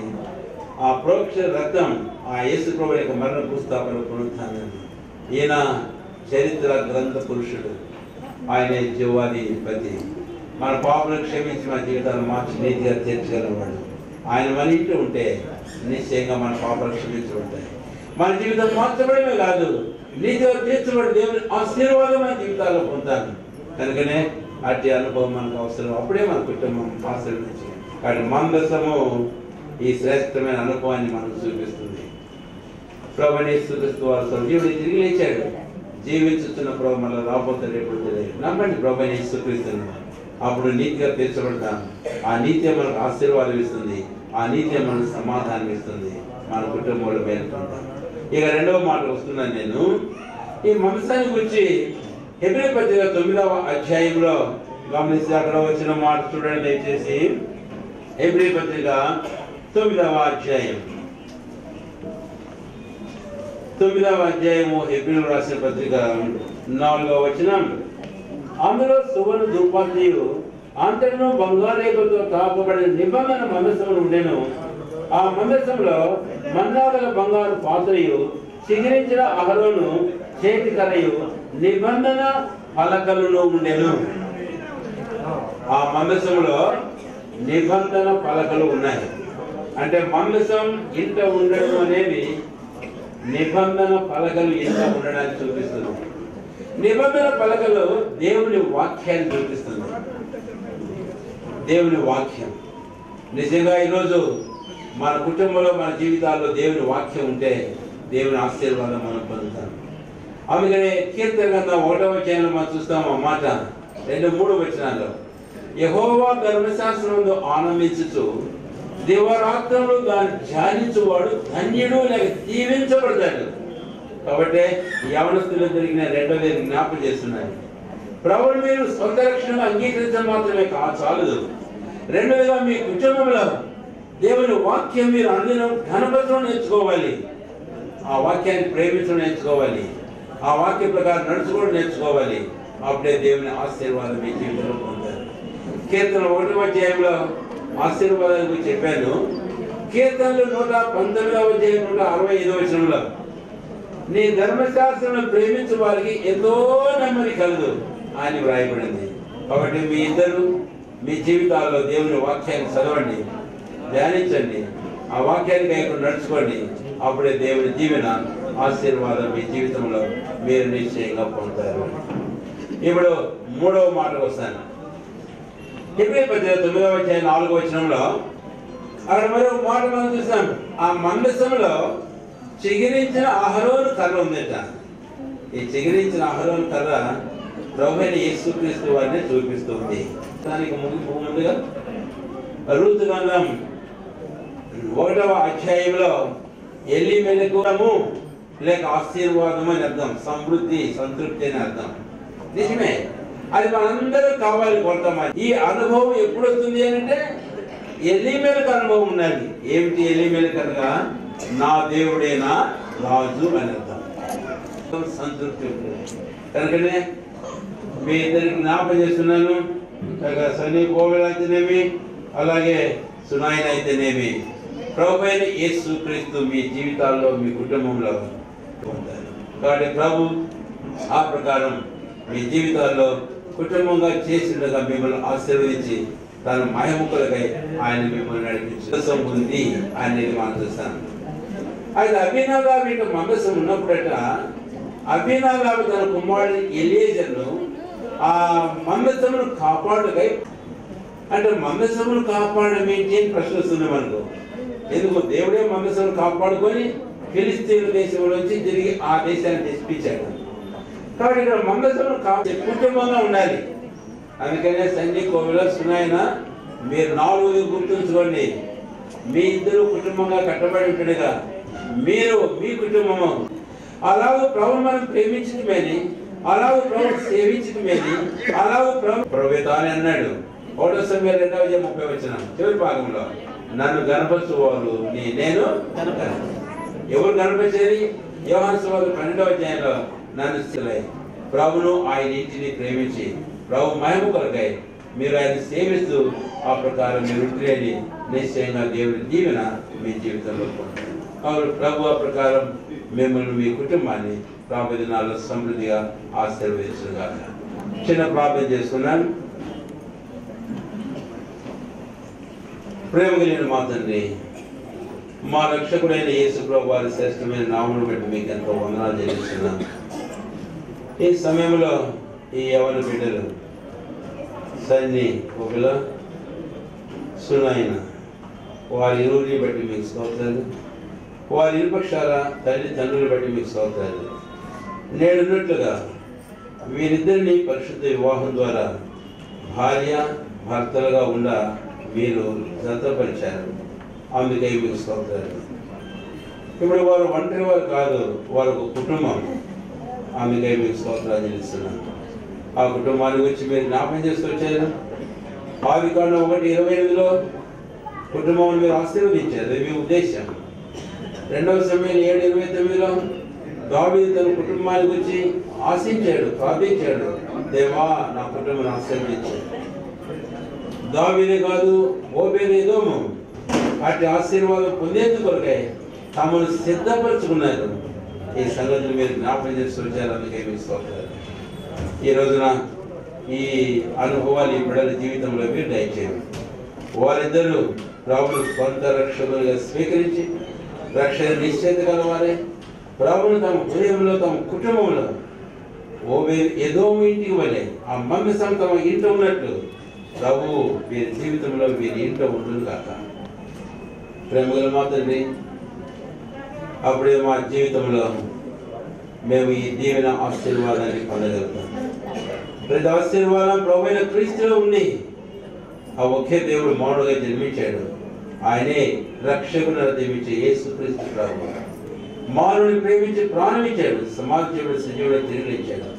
ఆ ప్రోక్ష రక్తం ఆ యేసు ప్రభు యొక్క మరణ భూస్థాపన పునరుత్థానం. ఈయన చరిత్ర గ్రంథ పురుషుడు. ఆయన జీవాధిపతి. మన పాపలను క్షమించి మన జీవితాన్ని మార్చి నీతిగా తీర్చగలవాడు. ఆయన మన ఇంటి ఉంటే నిశ్చయంగా మన పాపాలు క్షమించబడతాయి. మన జీవితం మార్చబడమే కాదు, నీతిగా తీర్చబడి దేవుని ఆశీర్వాదం మన జీవితాల్లో పొందుతాను. కనుకనే అట్టి అనుభవం మనకు అవసరం. అప్పుడే మన కుటుంబం ఆశీర్వదించి. కాబట్టి మందసము ఈ శ్రేష్టమైన అనుభవాన్ని మనకు చూపిస్తుంది. ప్రభుని స్తుతిస్తూ వారు సంజీవుడి తిరిగి లేచాడు. జీవించుతున్న ప్రభు మళ్ళీ రాబోతుంది ఎప్పుడు తెలియదు. నమ్మండి ప్రభుని స్తుతిస్తున్నాను. అప్పుడు నీతిగా తీర్చబడతాను. ఆ నీతి మనకు ఆశీర్వాదం ఇస్తుంది. ఆ నీతి మనకు సమాధానం ఇస్తుంది. మన కుటుంబంలో మేలుకుంటాం. ఇక రెండవ మాట వస్తున్నాను నేను. ఈ మందసాన్ని గురించి హెబ్రీ పత్రిక 9వ అధ్యాయంలో గమనిస్తే అక్కడ వచ్చిన మాట చూడండి దయచేసి. హెబ్రీ పత్రిక 9వ అధ్యాయం 9వ అధ్యాయము హెబ్రీలు రాసిన పత్రిక 4వ వచనం. అందులో సువర్ణ ధూపార్తియు అంతటను బంగారు రేకులతో కాపబడిన నిబంధన మందసములు ఉండెను. ఆ మందసంలో మన్నాగల బంగారు పాత్రయు చిగిరించిన అహరోను చేతి కర్రయు నిబంధన పలకలను ఉండెను. ఆ మందసంలో నిబంధన పలకలు ఉన్నాయి. అంటే మందసం ఇంట ఉండడం అనేది నిబంధన పలకలు ఇంట ఉండడానికి చూపిస్తుంది. నిబంధన పలకలు దేవుని వాక్యాన్ని చూపిస్తుంది. దేవుని వాక్యం నిజంగా ఈరోజు మన కుటుంబంలో మన జీవితాల్లో దేవుని వాక్యం ఉంటే దేవుని ఆశీర్వాదం మనం పొందుతాం. అందుకనే కీర్తన గ్రంథం 1వ అధ్యాయంలో మనం చూస్తాం ఆ మాట 2-3 వచనాల్లో. యెహోవా ధర్మశాస్త్రములో ఆనందించుచు దివారాత్రములు దాన్ని ధ్యానించువాడు ధన్యుడు లేక దీవించబడతాడు. కాబట్టి యవనస్తులు జరిగిన రెండోది జ్ఞాపకం చేస్తున్నాయి. ప్రభువు మీరు సొంత రక్షణగా అంగీకరించడం మాత్రమే చాలదు. రెండోదిగా మీ కుటుంబంలో దేవుని వాక్యం మీరు అనుదినం ఘనపరచడం నేర్చుకోవాలి. ఆ వాక్యాన్ని ప్రేమించడం నేర్చుకోవాలి. ఆ వాక్య ప్రకారం నడుచుకోవడం నేర్చుకోవాలి. అప్పుడే దేవుని ఆశీర్వాదం మీ జీవితంలో పొందారు. కీర్తన 1వ అధ్యాయంలో ఆశీర్వాదాల గురించి చెప్పాను. కీర్తనలు 119వ అధ్యాయం 165వ వచనంలో నీ ధర్మశాస్త్రం ప్రేమించే వారికి ఎంతో నెమ్మది కలదు అని వ్రాయబడింది. కాబట్టి మీ ఇద్దరు మీ జీవితాల్లో దేవుని వాక్యాన్ని చదవండి, ధ్యానించండి, ఆ వాక్యానికి ఇక్కడ నడుచుకోండి. అప్పుడే దేవుని దీవెన ఆశీర్వాదం మీ జీవితంలో మీరు నిశ్చయంగా పొందుతారు. ఇప్పుడు 3వ మాటకు వస్తాను. హెబ్రీ పత్రిక 9వ అధ్యాయం 4వ వచనంలో అక్కడ మరో మాట మనం చూస్తాం. ఆ మందసంలో చిగిరించిన అహరోను కర్ర ఉందట. ఈ చిగిరించిన అహరోను కర్ర ప్రభువైన యేసుక్రీస్తు వారిని చూపిస్తుంది. దానికి ముందుగా రూతు గ్రంథం 1వ అధ్యాయంలో ఎలిమెలకుము లేక ఆశీర్వాదము అని అర్థం, సమృద్ధి, సంతృప్తి అని అర్థం. నిజమే, అది మనందరూ కావాలి కొంతమంది. ఈ అనుభవం ఎప్పుడు వస్తుంది అంటే ఎలీమెలకు అనుభవం ఉన్నది. ఏమిటి ఎలీమెలకు అనగా నా దేవుడే నా రాజు అని అర్థం. సంతృప్తి ఉంటుంది. కనుకనే మీ ఇద్దరికి జ్ఞాపకం చేస్తున్నాను. సన్నీ కోవెల అయితేనేమి, అలాగే సునాయన అయితేనేమి, ప్రభు అయిన యేసు క్రీస్తు మీ జీవితాల్లో మీ కుటుంబంలో ఉంటారు. కాబట్టి ప్రభు ఆ ప్రకారం మీ జీవితాల్లో కుటుంబంగా చేసిండగా మిమ్మల్ని ఆశీర్వదించి తన మహిమకులకై ఆయన మిమ్మల్ని నడిపించడం ఉంది అనేది మనం చూస్తాం. అయితే అభినదాబు మందసం ఉన్నప్పుడట అభినదాబు తన కుమారుడు ఎలియేజర్ను ఆ మందసమును కాపాడుకై, అంటే మందసమును కాపాడడం ఏంటి అని ప్రశ్న వస్తుంది మనకు. ఎందుకు దేవుడే మందసమును కాపాడుకొని ఫిలిస్తీన్ల దేశంలో నుంచి తిరిగి ఆ దేశాన్ని తెప్పించాడు. కాబట్టి ఇక్కడ మందసమును కుటుంబంగా ఉండాలి. అందుకనే సంజయ్ కోవిల సునాయన మీరు 4 గుర్తుంచుకోండి. మీ ఇద్దరు కుటుంబంగా కట్టబడి ఉంటుండగా మీరు మీ కుటుంబము అలాగే ప్రభు మనం ప్రేమించడమేని, అలాగే ప్రభు సేవించడమేని, అలాగే ప్రభు తానే అన్నాడు 1 సమూయేలు 2:30 చివరి భాగంలో, నన్ను గణపరచువారు నేను ఎవరు గణపరిచేది? యోహాను సువార్త 12 నన్ను ప్రభును ఆయన ఇంటిని ప్రేమించి ప్రభు మహిమ కొరకై మీరు ఆయన సేవిస్తూ ఆ ప్రకారం మీరు ఉంటేని నిశ్చయంగా దేవుడి దీవెన మీ జీవితంలో పొందుతారు. కాబట్టి ప్రభు ఆ ప్రకారం మిమ్మల్ని మీ కుటుంబాన్ని ప్రార్థన దినాల్లో సమృద్ధిగా ఆశీర్వదించుగాక. చిన్న ప్రార్థన చేసుకున్నాను. ప్రేమ కలిగిన మా తండ్రి, మా రక్షకుడైన యేసు ప్రభు వారి శ్రేష్టమైన నామమును బట్టి మీకు ఎంతో వందనాలు చెల్లిస్తున్నాను. ఈ సమయంలో ఈ యవన బిడ్డలు సన్ని కోవిల సునాయన వారి ఇరువురిని బట్టి మీకు స్తోత్రాలు, వారి ఇరుపక్షాల తల్లిదండ్రులు బట్టి మీకు స్తోత్రాలు. నేడున్నట్లుగా వీరిద్దరిని పరిశుద్ధ వివాహం ద్వారా భార్య భర్తలుగా ఉండ మీరు జతపరిచారు. అందుకై మీకు స్తోత్రాలు. ఇప్పుడు వారు ఒంటరి వారు కాదు, వారు ఒక కుటుంబం. అందుకై మీకు స్తోత్రాలు చెల్లిస్తున్నాను. ఆ కుటుంబాన్ని గురించి మీరు జ్ఞాపకం చేసుకొచ్చారు. ఆదికాండం 1:28 కుటుంబం మీరు ఆశీర్వదించారు. అది మీ ఉద్దేశం. 2 సమూయేలు 7:29 దావీదు తన కుటుంబాన్ని గురించి ఆశించాడు, ప్రార్థించాడు, దేవా నా కుటుంబాన్ని ఆశీర్వదించాడు. దావీదే కాదు, ఓబేదెదోము వాటి ఆశీర్వాదం పొందేందుకు కొరకై తమను సిద్ధపరచుకున్నారు. ఈ సంగతులు మీరు జ్ఞాపకం చేసుకొచ్చారు. అందుకే మీకు స్తోత్రాలు. ఈ రోజున ఈ అనుభవాలు ఈ బిడ్డల జీవితంలో మీరు దయచేయండి. వారిద్దరూ ప్రభువును స్వంత రక్షకులుగా స్వీకరించి రక్షణ నిశ్చయిత కలవారే ప్రభువును తమ హృదయంలో తమ కుటుంబంలో ఎదోము ఇంటికి వలె ఆ మందసం తమ ఇంట ఉన్నట్లు ప్రభువు వీరి జీవితంలో వీరి ఇంట ఉంటుంది కాక. ప్రేమగల మా తండ్రి, అప్పుడే మా జీవితంలో మేము ఈ దీవెన ఆశీర్వాదాన్ని పొందగలుగుతాం. ప్రతి ఆశీర్వాదం ప్రభువైన క్రీస్తులో ఉంది. ఆ ఒకే దేవుడు మానవుడిగా జన్మించాడు. ఆయనే రక్షకుని జన్మించే యేసు క్రీస్తు ప్రభు. మానవుని ప్రేమించి ప్రాణం ఇచ్చాడు, సమాజుడు సజీవుడు తిరిగి ఇచ్చాడు.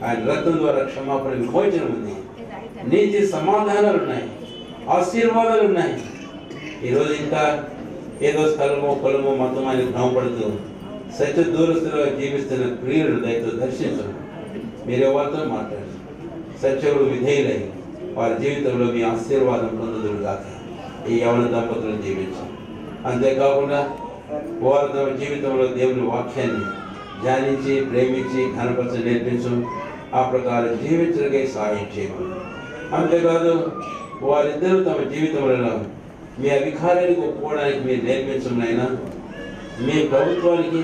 ఆయన రక్తం ద్వారా క్షమాపణ విమోచనం ఉంది. నీతి సమాధానాలు ఉన్నాయి, ఆశీర్వాదాలు ఉన్నాయి. ఈరోజు ఇంకా ఏదో స్థలమో పొలమో మతం అని భ్రమపడుతూ సత్య దూరస్తులుగా జీవిస్తున్న ప్రియులను దయతో దర్శించడం. మీరెవరితో మాట్లాడండి. సత్యవుడు విధేయులై వారి జీవితంలో మీ ఆశీర్వాదం పొందుదురు కాక. ఈ యవన దంపతులను జీవించం. అంతేకాకుండా వారు తమ జీవితంలో దేవుని వాక్యాన్ని ధ్యానించి ప్రేమించి ఘనపరచ నేర్పించం. ఆ ప్రకారం జీవించడానికై సహాయం చేయమని. అంతేకాదు వారిద్దరూ తమ జీవితంలో మీ అధికారానికి ఒప్పుకోవడానికి మీరు నేర్పించడం అయినా మీ ప్రభుత్వానికి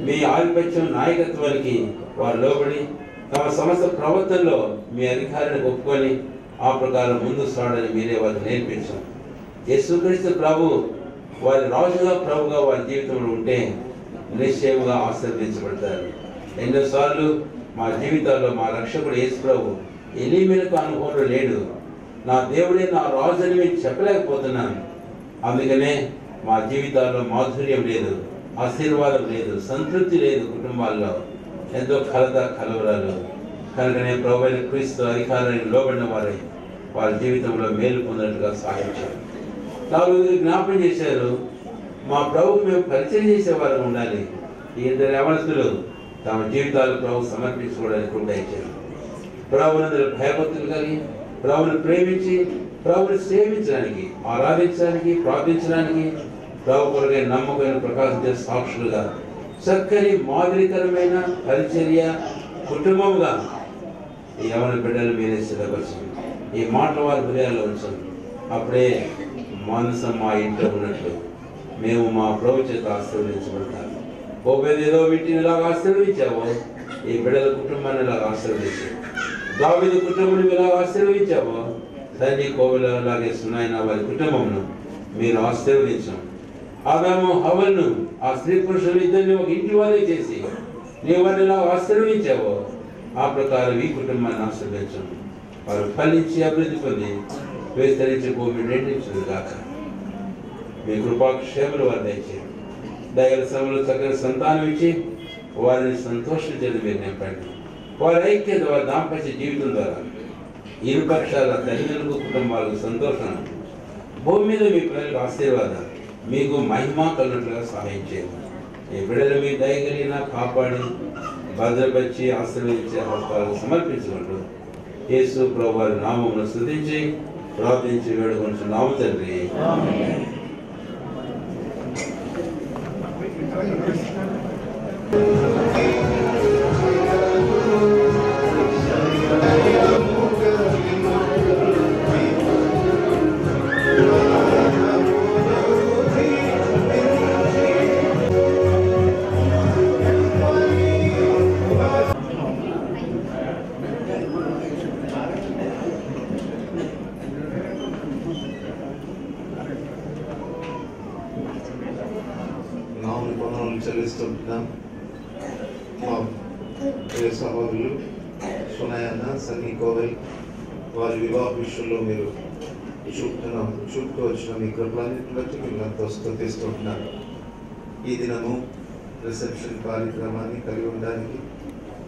మీ ఆధిపత్యం నాయకత్వానికి వారు లోబడి తమ సమస్త ప్రవర్తనలో మీ అధికారానికి ఒప్పుకొని ఆ ప్రకారం ముందు సాడని మీరే వారు నేర్పించాం. యేసుక్రీస్తు ప్రభు వారి రాజుగా ప్రభుగా వారి జీవితంలో ఉంటే నిశ్చయముగా ఆశీర్వదించబడతారు. ఎన్నోసార్లు మా జీవితాల్లో మా రక్షకుడు యేసు ప్రభు ఎలీమెలకు అనుభవంలో లేడు. నా దేవుడే నా రాజు అని మేము చెప్పలేకపోతున్నాను. అందుకనే మా జీవితాల్లో మాధుర్యం లేదు, ఆశీర్వాదం లేదు, సంతృప్తి లేదు. కుటుంబాల్లో ఎంతో కలవరాలు. కనుకనే ప్రభువైన క్రీస్తు అధికారానికి లోబడిన వారై వారి జీవితంలో మేలు పొందినట్టుగా సహాయం చేయండి. 4 జ్ఞాపకం చేశారు, మా ప్రభుకు మేము పరిచయం చేసేవారు ఉండాలి. ఈ 2 యవనస్తులు తమ జీవితాలు ప్రభు సమర్పించుకోవడానికి కూడా ఇచ్చారు. ప్రభునందరూ భయభక్తులు కలిగి ప్రభుని ప్రేమించి ప్రభుని సేవించడానికి, ఆరాధించడానికి, ప్రార్థించడానికి ప్రభు కొరకై నమ్మకమైన ప్రకాశించే సాక్షులుగా చక్కని మాదిరికరమైన పరిచర్య కుటుంబంగా ఈ యవన బిడ్డలు మీరే సిద్ధపరచండి. ఈ మాటల వారి హృదయాల్లో ఉంచండి. అప్పుడే మనసం మా ఇంట్లో ఉన్నట్లు మేము మా ప్రభు చేత ఆశీర్వదించబడతాము. ఏదో వీటిని ఇలాగ ఆశీర్వదించావో ఈ బిడ్డల కుటుంబాన్ని ఇలాగ ఆశీర్వదించావు. దావీదు కుటుంబం ఇలాగ ఆశీర్వదించావో తండ్రి కోవిల అలాగే సునాయన వారి కుటుంబంను మీరు ఆశీర్వదించాం. ఆదాము హవ్వను ఆ స్త్రీ పురుషులు ఇద్దరిని ఒక ఇంటి వారే చేసి నీ వారిని ఇలా ఆశీర్వదించావో ఆ ప్రకారం ఈ కుటుంబాన్ని ఆశీర్వదించాం. వారు ఫలించి అభివృద్ధి పొంది విస్తరించి భూమి నిండించదు కాక మీ కృపాక్షేమలు వారు దయచేయండి. దయగల సభలో చక్కని సంతానం ఇచ్చి వారిని సంతోషించేది మీరు నింపండి. వారి ఐక్యత, వారి దాంపత్య జీవితం ద్వారా ఇరు పక్షాల తల్లిదండ్రులకు కుటుంబాలకు సంతోషం, భూమి మీద మీ పిల్లలకు ఆశీర్వాదం, మీకు మహిమ కలిగినట్లుగా సహాయం చేయండి. ఈ బిడ్డలు మీ దయగలిగిన కాపాడి భద్రపరిచి ఆశీర్వదించే హస్తాలకు సమర్పించుకుంటూ యేసు ప్రభు వారి నామమును స్తుతించి ప్రార్థించి వేడుకొంచున్నాము తండ్రి. చెల్లిస్తుంటున్నాం. మా ప్రియ సహోదరులు సునయన్న, సన్నీ కోవెల్ వారి వివాహ విషయంలో మీరు చూపుతూ వచ్చిన మీ కృపలన్నింటిని బట్టి మిమ్మల్ని ఎంతో స్తుతిస్తుంటున్నాను. ఈ దినము రిసెప్షన్ కార్యక్రమాన్ని కలిగి ఉండడానికి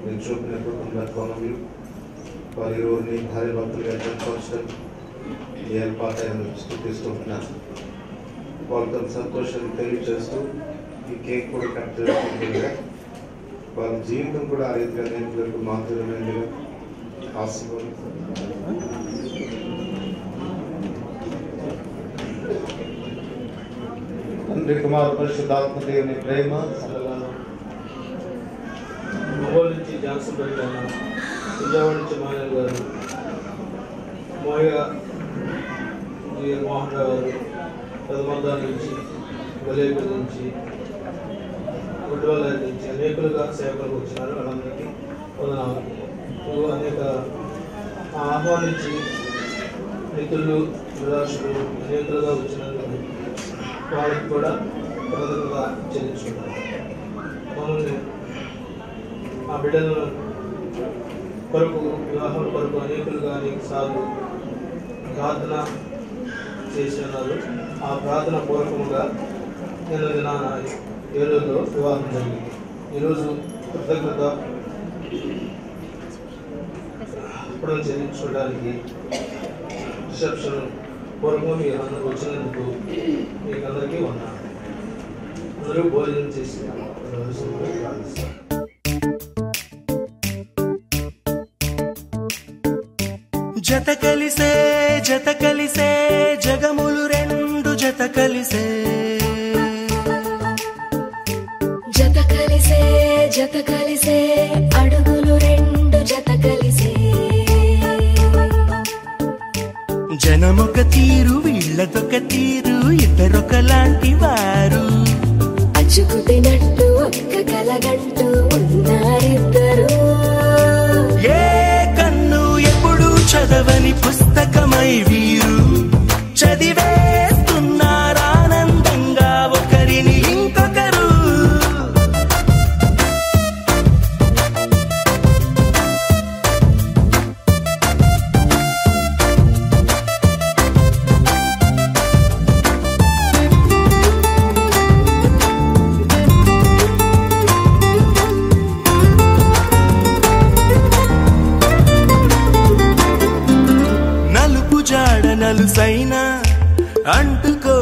మీరు చూపిన కుటుంబ కోణములు వారి రోజుని భార్య భక్తులుగా ఏర్పరచడం ఏర్పాటైన స్తుతిస్తుంటున్నాను. వాళ్ళతో సంతోషాన్ని తెలియజేస్తూ ఈ కేక్ కూడా కట్ చేసుకుంటుండగా వాళ్ళ జీవితం కూడా ఆ రీతిగా నేర్పులకు మాత్రమేగా ఆశీర్వదించారు. తండ్రి కుమార పరిశుద్ధాత్మ దేవుని ప్రేమ మొబైల్ నుంచి జాన్సన్ బయట విజయవాడ నుంచి మాయల్ గారు, మోహన్ రావు గారు, పెదమందాల నుంచి, గలేపల్లి నుంచి, గుడ్డవల్ల నుంచి అనేకులుగా సేవకులకు వచ్చినారు. వాళ్ళందరికీ వందనాలు. అనేక ఆహ్వానించి మిత్రులు, విలాసులు అనేకులుగా వచ్చినందుకు వాళ్ళకి కూడా కృతజ్ఞత చెల్లించుకుంటారు. మమ్మల్ని ఆ బిడ్డలను కొరకు, వివాహం కొరకు అనేకులుగా అనేక సార్లు ప్రార్థన చేసి ఉన్నారు. ఆ ప్రార్థన పూర్వకంగా నిన్న దినాన ఏలూరులో వివాహం జరిగింది. ఈరోజు కృతజ్ఞత ఇప్పుడు చెల్లించుకోవడానికి రిసెప్షన్ పూర్వకం మీరు అందరూ వచ్చినందుకు మీకు అందరికీ ఉన్నాను. అందరూ భోజనం చేసి ప్రార్థిస్తాను. జత కలిసే జగములు రెండు జత కలిసే అడుగులు రెండు జత కలిసే జనమొక తీరు వీళ్ళదొక తీరు ఇద్దరొకలాంటి వారు అచ్చుకుతినట్టు ఒక్క కలగంటూ ఉన్నారిద్దరు. ఏ కన్ను ఎప్పుడు చదవని పుస్తకమై వీరు చదివేస్తున్నారానందంగా ఒకరిని ఇంకొకరు. నలుసైనా అంటుకో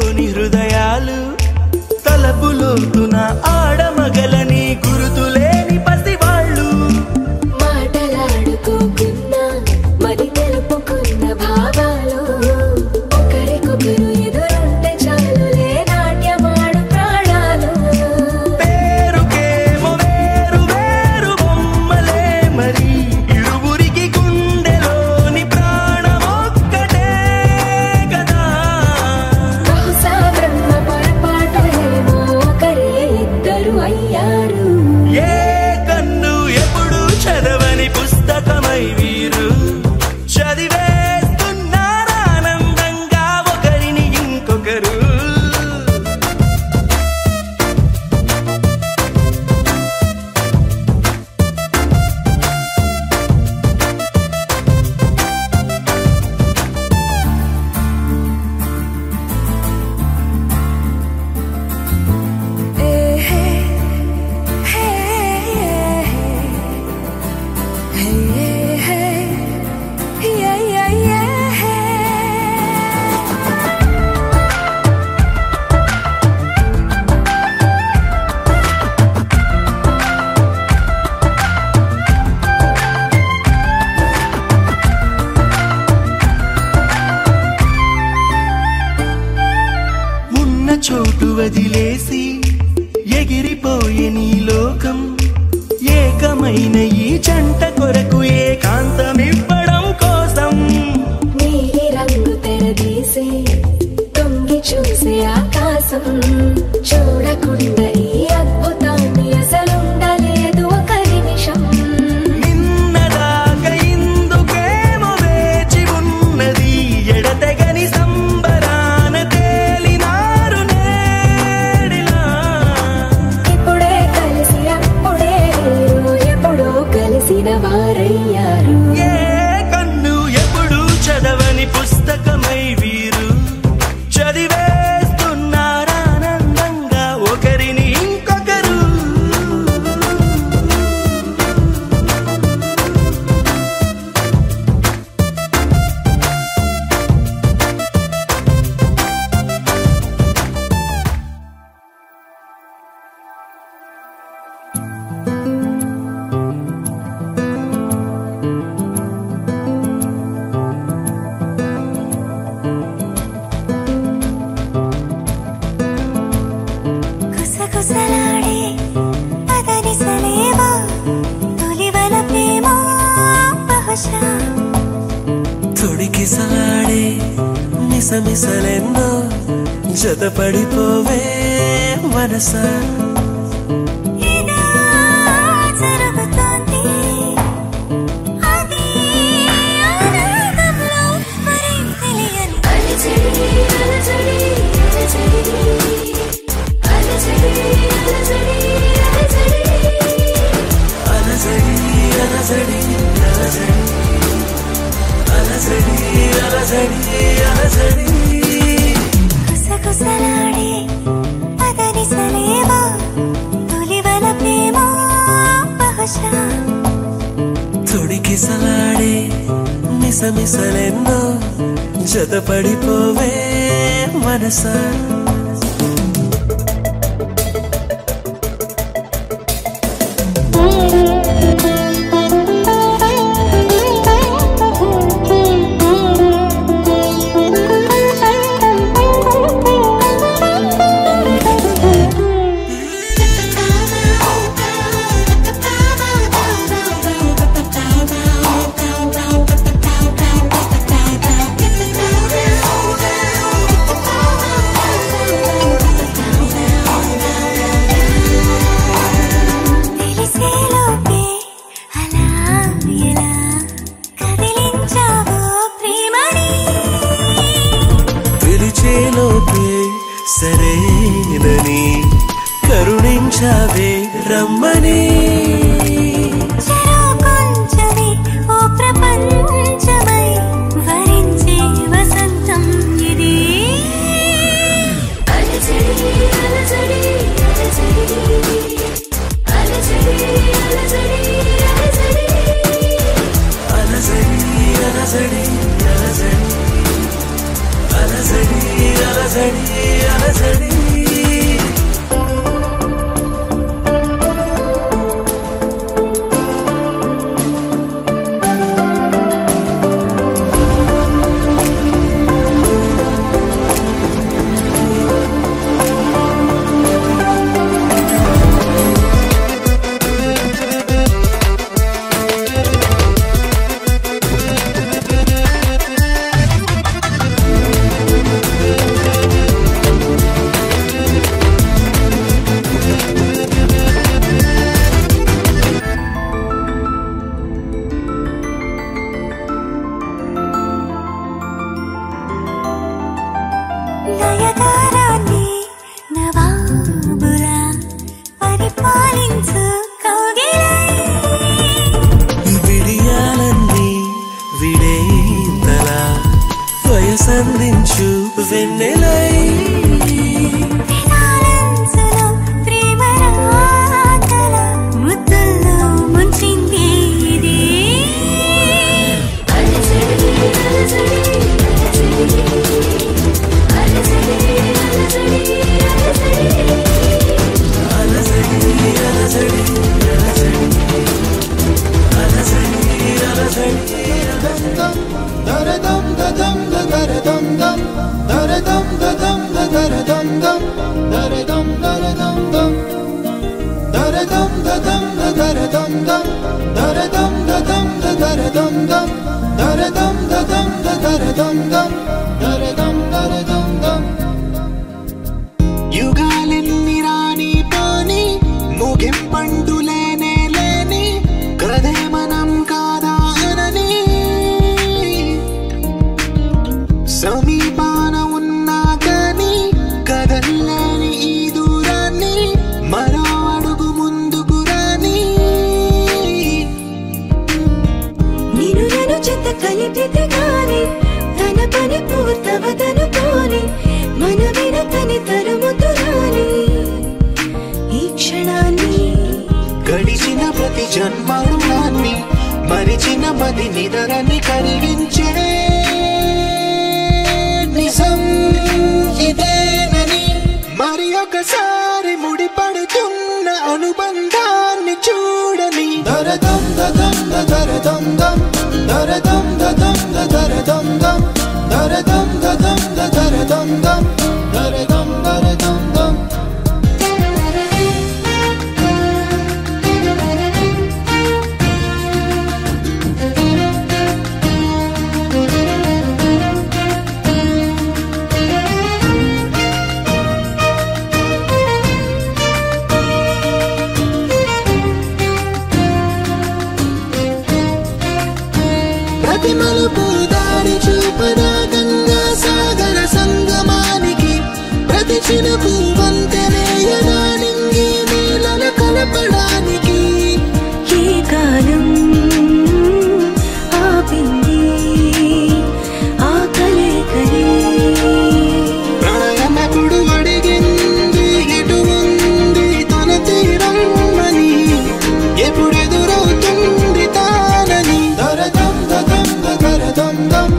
వదిలేసి ఎగిరిపోయే నీ లోకం ఏకమైన ఈ జంట కొరకు ఏకాంతమివ్వడం కోసం నీలి రంగు తెరదీసే తొంగి చూసే ఆకాశం చూడకుండా ఈ అద్భుతాన్ని అసలుండలేదు ఒక నిమిషం నిన్నదాకా ఇందుకేమో వేచి ఉన్నది ఎడతెగని సంబరాన తేలినారు నేడిలా ఇప్పుడే కలిసి అప్పుడే ఎప్పుడో కలిసిన వారయ్యారు ఏ కన్ను ఎప్పుడు చదవని పుస్తకమై వీరు చదివేస్తున్నారానందంగా ఒకరిని ఇంకొకరు కుసకుసలాడే పదనిసలేవో తొలివల ప్రేమ బహుశా తొడికిసలాడే మిసమిసలెన్నో జతపడిపోవే మనసా ఇలా జరుగుతోంది అది ఆనందంలో మరేం తెలియని అలజడి అలజడి అలజడి అలజడి అలజడి అలజడి అలజడి అలజడి అలజడి అలజడి కుసకుసలాడే పదనిసలేవో తొలివల ప్రేమ బహుశా తొడికిసలాడే మిసమిసలెన్నో జతపడిపోవే మనసా తెలిసేలోపే అలా ఎలా కదిలించావో ప్రేమని పిలిచేలోపే సరేనని కరుణించావే రమ్మని చెరో కొంచెమే ఓ ప్రపంచమై వరించే వసంతం ఇది అలజడి అలజడి అలజడి అలజడి అలజడి అలజడి అలజడి అలజడి అలజడి నయగారాన్ని నవాబులా పరిపాలించు కౌగిలై విడియాలన్నీ విడేంతలా వయసందించు వెన్నెలై వినాలంచులో ప్రేమ రాతల ముద్దుల్లో ముంచింది ఇది అలజడి అలజడి అలజడి dum dum da dum da dum da dum dum dum dara dum da dum da dara dum dum dara dum da dum da dara dum dum dara dum dum యుగాలెన్ని రాని పోని ముగింపండు లేనే లేని కదే మనం కాదా అనని సమీపాన ఉన్నా కానీ కదల్లేని ఈ దూరాన్ని మరో అడుగు ముందుకు రాని నేను నన్ను చెత్త కలిపితే గాని తన పని పూర్తవదనుకోని మన వినతని తరుముతురాని ఈ క్షణాన్ని గడిచిన ప్రతి జన్మరుణాన్ని మరిచిన మది నిదరని కరిగించే నిజం ఇదేనని మరి ఒకసారి ముడిపడుతున్న అనుబంధాన్ని చూడని దరదం దదం దరదం దం దరదం దదం దరదం దం దరదం దదం దరదం దం దరదం దరదం దం ప్రతి మలుపు దారి చూపదా గంగా సాగర సంగమానికి ప్రతి చినుకు వంతెనేయదా నింగి నీళ్ళ కలపడానికి ఏ కాలం ఆపింది ఆ కలయికలే ప్రణయమకుడు అడిగింది ఎటు ఉంది తన తీరం అని ఎప్పుడెదురవుతుంది తానని దరదం దదం దరదం దం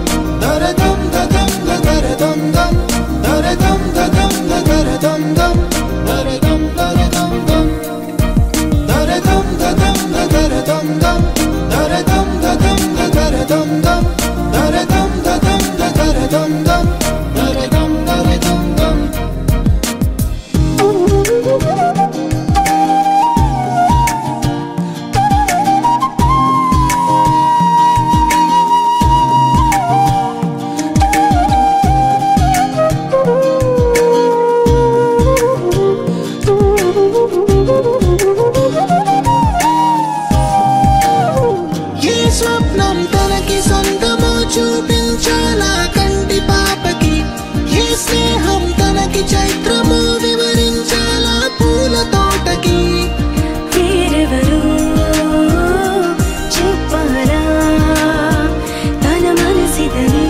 దరదం దదం దరదం దం దరదం దదం దరదం దం దరదం దరదం దం దరదం దదం దరదం దం దరదం దదం దరదం దం దరదం దదం దరదం దం దరదం దరదం దం ఏ స్వప్నం తనకి సొంతమో చూపించాలా కంటి పాపకి ఏ స్నేహం తనకి చైత్రమో వివరించాలా పూల తోటకి వేరెవరో చెప్పారా తన మనసిదని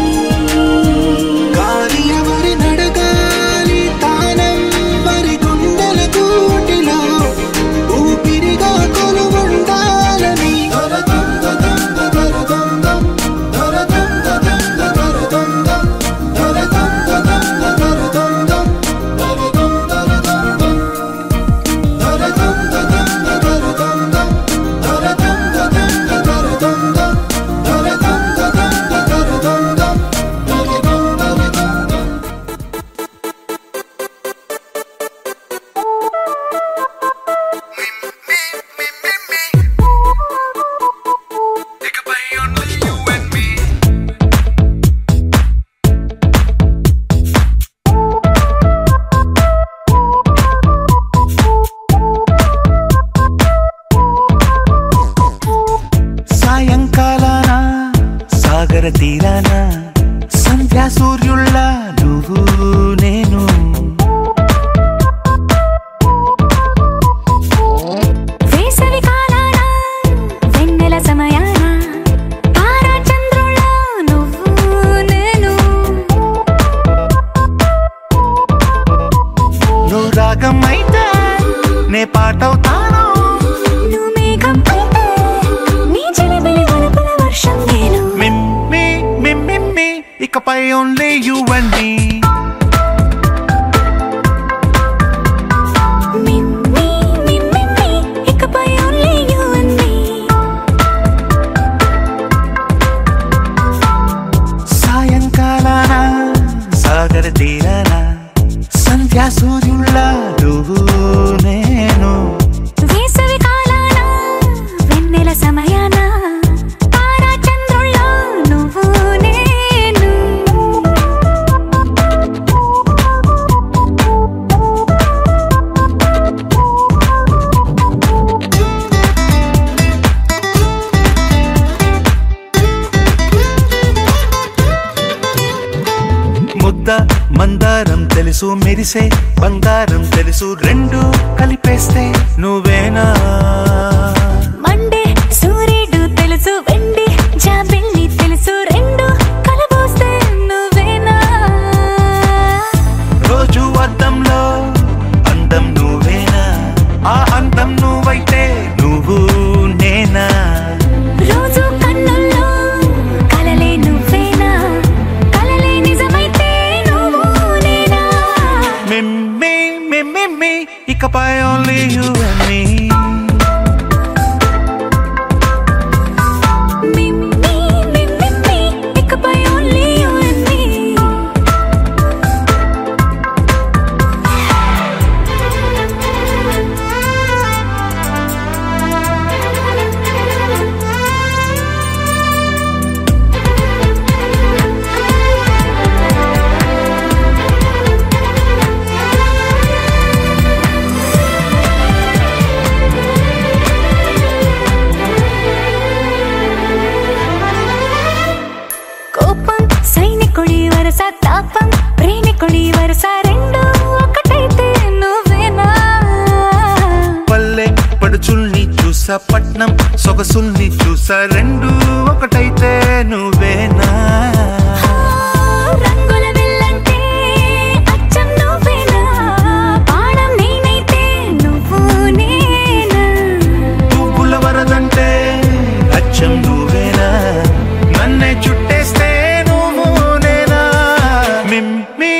గాలి ఎవరి నడగాలి తానం వరి గుండెల కూటిలో ఊపిరిగా కొలువుండాలని దరదం దదం దరదం దం దరదం దదం దరదం దం దరదం దదం దరదం దం దరదం దరదం దం దరదం దదం దరదం దం దరదం దదం దరదం దం దరదం దదం దరదం దం దరదం దరదం దం సాయంకాలాన సాగర తీరాన సంధ్యా సూర్యుళ్ళ నువ్వు నేను వేసవి కాలాన వెన్నెల సమయాన తారా చంద్రుళ్ళ నువ్వు నేను నువ్వు రాగం అయితే నే పాటవుతాను నువ్వు మేఘం అయితే నీ చిలిపిలి వలపుల వర్షం నేను మిమ్మి మిమ్మి ఇకపై ఓన్లీ యు అండ్ మీ మిమ్మి మిమ్మి ఇకపై only you and me సాయంకాలాన సాగర తీరాన సంధ్యా సూర్యుళ్ళ నువ్వు నేను వేసవి కాలాన తెలుసు మెరిసే బంగారం తెలుసు రెండు కలిపేస్తే నువ్వేనా మండే సూర్యుడు తెలుసు వెండి జాబిల్లి తెలుసు రెండు కలబోస్తే నువ్వేనా రోజు అద్దంలో అందం నువ్వేనా ఆ అందం నువ్వైతే నువ్వు నేనా రోజు కన్నుల్లో కలలే నువ్వేనా కలలే నిజమైతే నువ్వు నేనా మిమ్మి మిమ్మి ఇకపై only you and me ఇకపై only you and me కోపం సైనికుడి వరస తాపం ప్రేమికుడి వరస రెండు ఒకటైతే నువ్వేనా పల్లె పడుచుల్ని చూసా పట్నం సొగసుల్ని చూసా రెండు ఒకటైతే నువ్వేనా రంగుల విల్లంటే అచ్చం నువ్వేనా బాణం నేనైతే నువ్వు నేనా పువ్వుల వరదంటే అచ్చం నువ్వేనా నన్నే చుట్టేస్తే నువ్వు నేనా మిమ్మి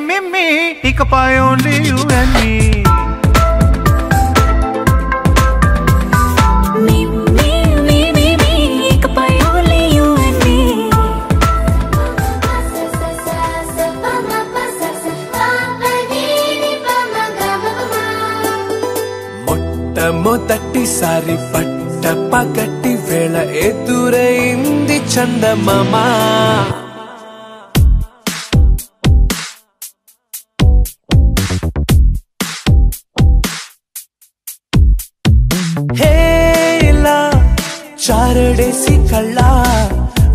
మిమ్మి ఇకపై only you and me ఇకపై only you and me మొట్టమొదటిసారి పట్ట పగటి వేళ ఎదురైంది చందమామ హేలా చారడేసి కళ్ళ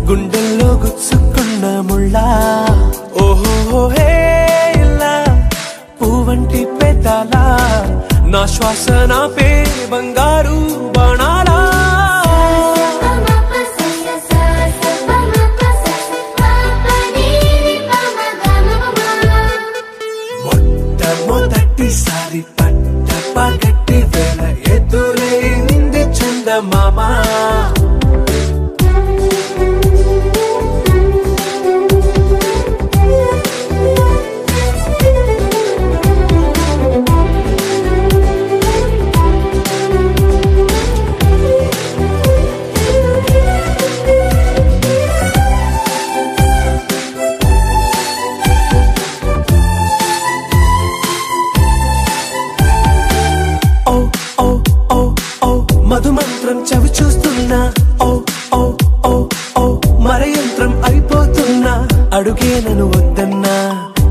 గుండెల్లో గుచ్చుకున్న ముళ్ళా ఓహో హేలా పువ్వంటి పెదాలా నా శ్వాస నా పే బంగారు బాణాలా మొట్టమొదటిసారి పట్ట పగటి వేళ ఎదురైంది చందమామ మధుమంత్రం చవి చూస్తున్నా ఓ ఓ ఓ ఓ మరయంత్రం అయిపోతున్నా అడుగే నన్ను వద్దన్నా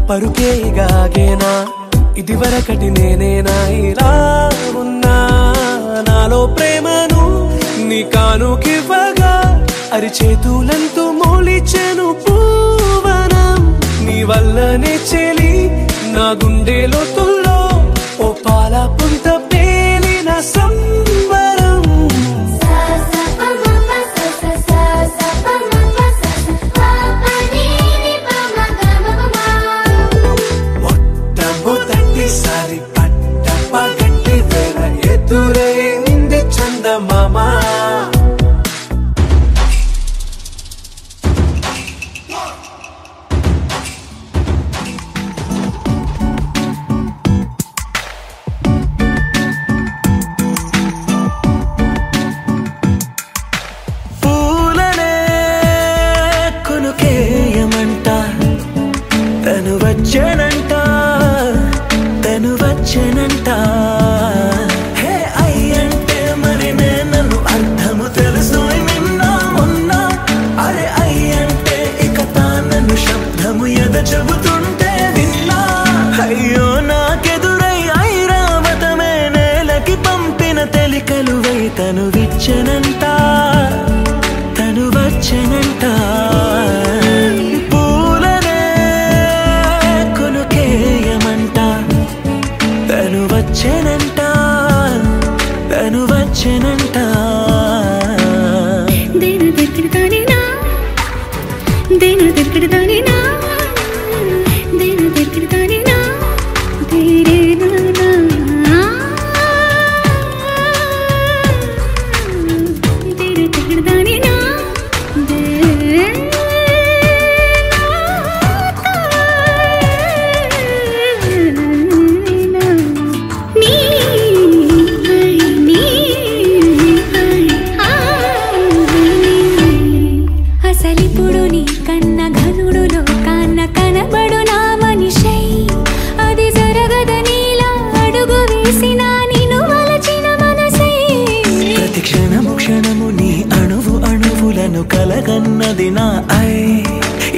పరుకే గాగేనా ఇది వరకటి నేనేనా ఇలా ఉన్నా నాలో ప్రేమను నీ కానుకివ్వగా అరిచేతులంతో మోలిచెను పూవనం నీ వల్లనే చెలి నా గుండె లోతుల్లో ఓ పాల పుంత పేలిన సంబరం మొట్టమొదటిసారి పట్ట పగటి వేళ ఎదురైంది చందమామ వచ్చనంట హే అయ్యంటే మరి నేను అర్థము తెలుసు నిన్న మొన్న అరే అయ్యంటే ఇక తానను శబ్దము ఎద చెబుతుంటే విన్నా అయ్యో నాకెదురై ఐరావతమే నేలకి పంపిన తెలికలువై తను విచ్చనంట తను వచ్చనంట పూలనే కొనుకేయం వచ్చెనంట దేను దగ్గరదానినా దేను దగ్గరదానినా దేను దగ్గరదానినా దేరేనా దేను దగ్గరదానినా అసలిప్పుడు నీ కన్న ఘనుడులో కన్న కనబడు నా మనిషై అది జరగదనిలా అడుగు వేసిన నిన్ను వలచిన మనసై ప్రతి క్షణము క్షణము నీ అణువు అణువులను కలగన్నది నా ఐ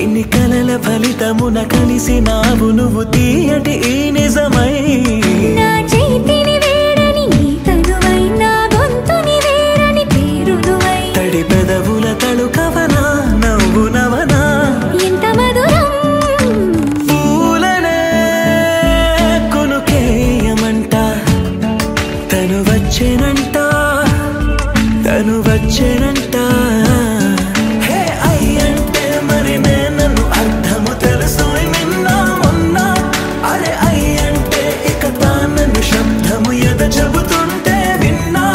ఇన్ని కలల ఫలితమున కలిసినావు నువ్వు తీయటి ఈ నిజమై నా చేతిని వేడని నీ తనువై నా గొంతుని వేరని పేరునువై తడి పెదవుల తళుకవనా నవ్వు నవనా ఎంత మధురం పూలనే కొనుకేయమంట తను వచ్చేనంట తను వచ్చేనంట హే అయ్యంటే మరి నేను అర్థము తెలుసు నిన్న మొన్న అరే అయ్యంటే ఇక తానను శబ్దము ఎద చెబుతుంటే విన్నా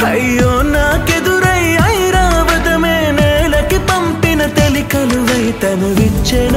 అయ్యో నాకెదురై ఐరావతమే నేలకి పంపిన తెలికలువై తను విచ్చెన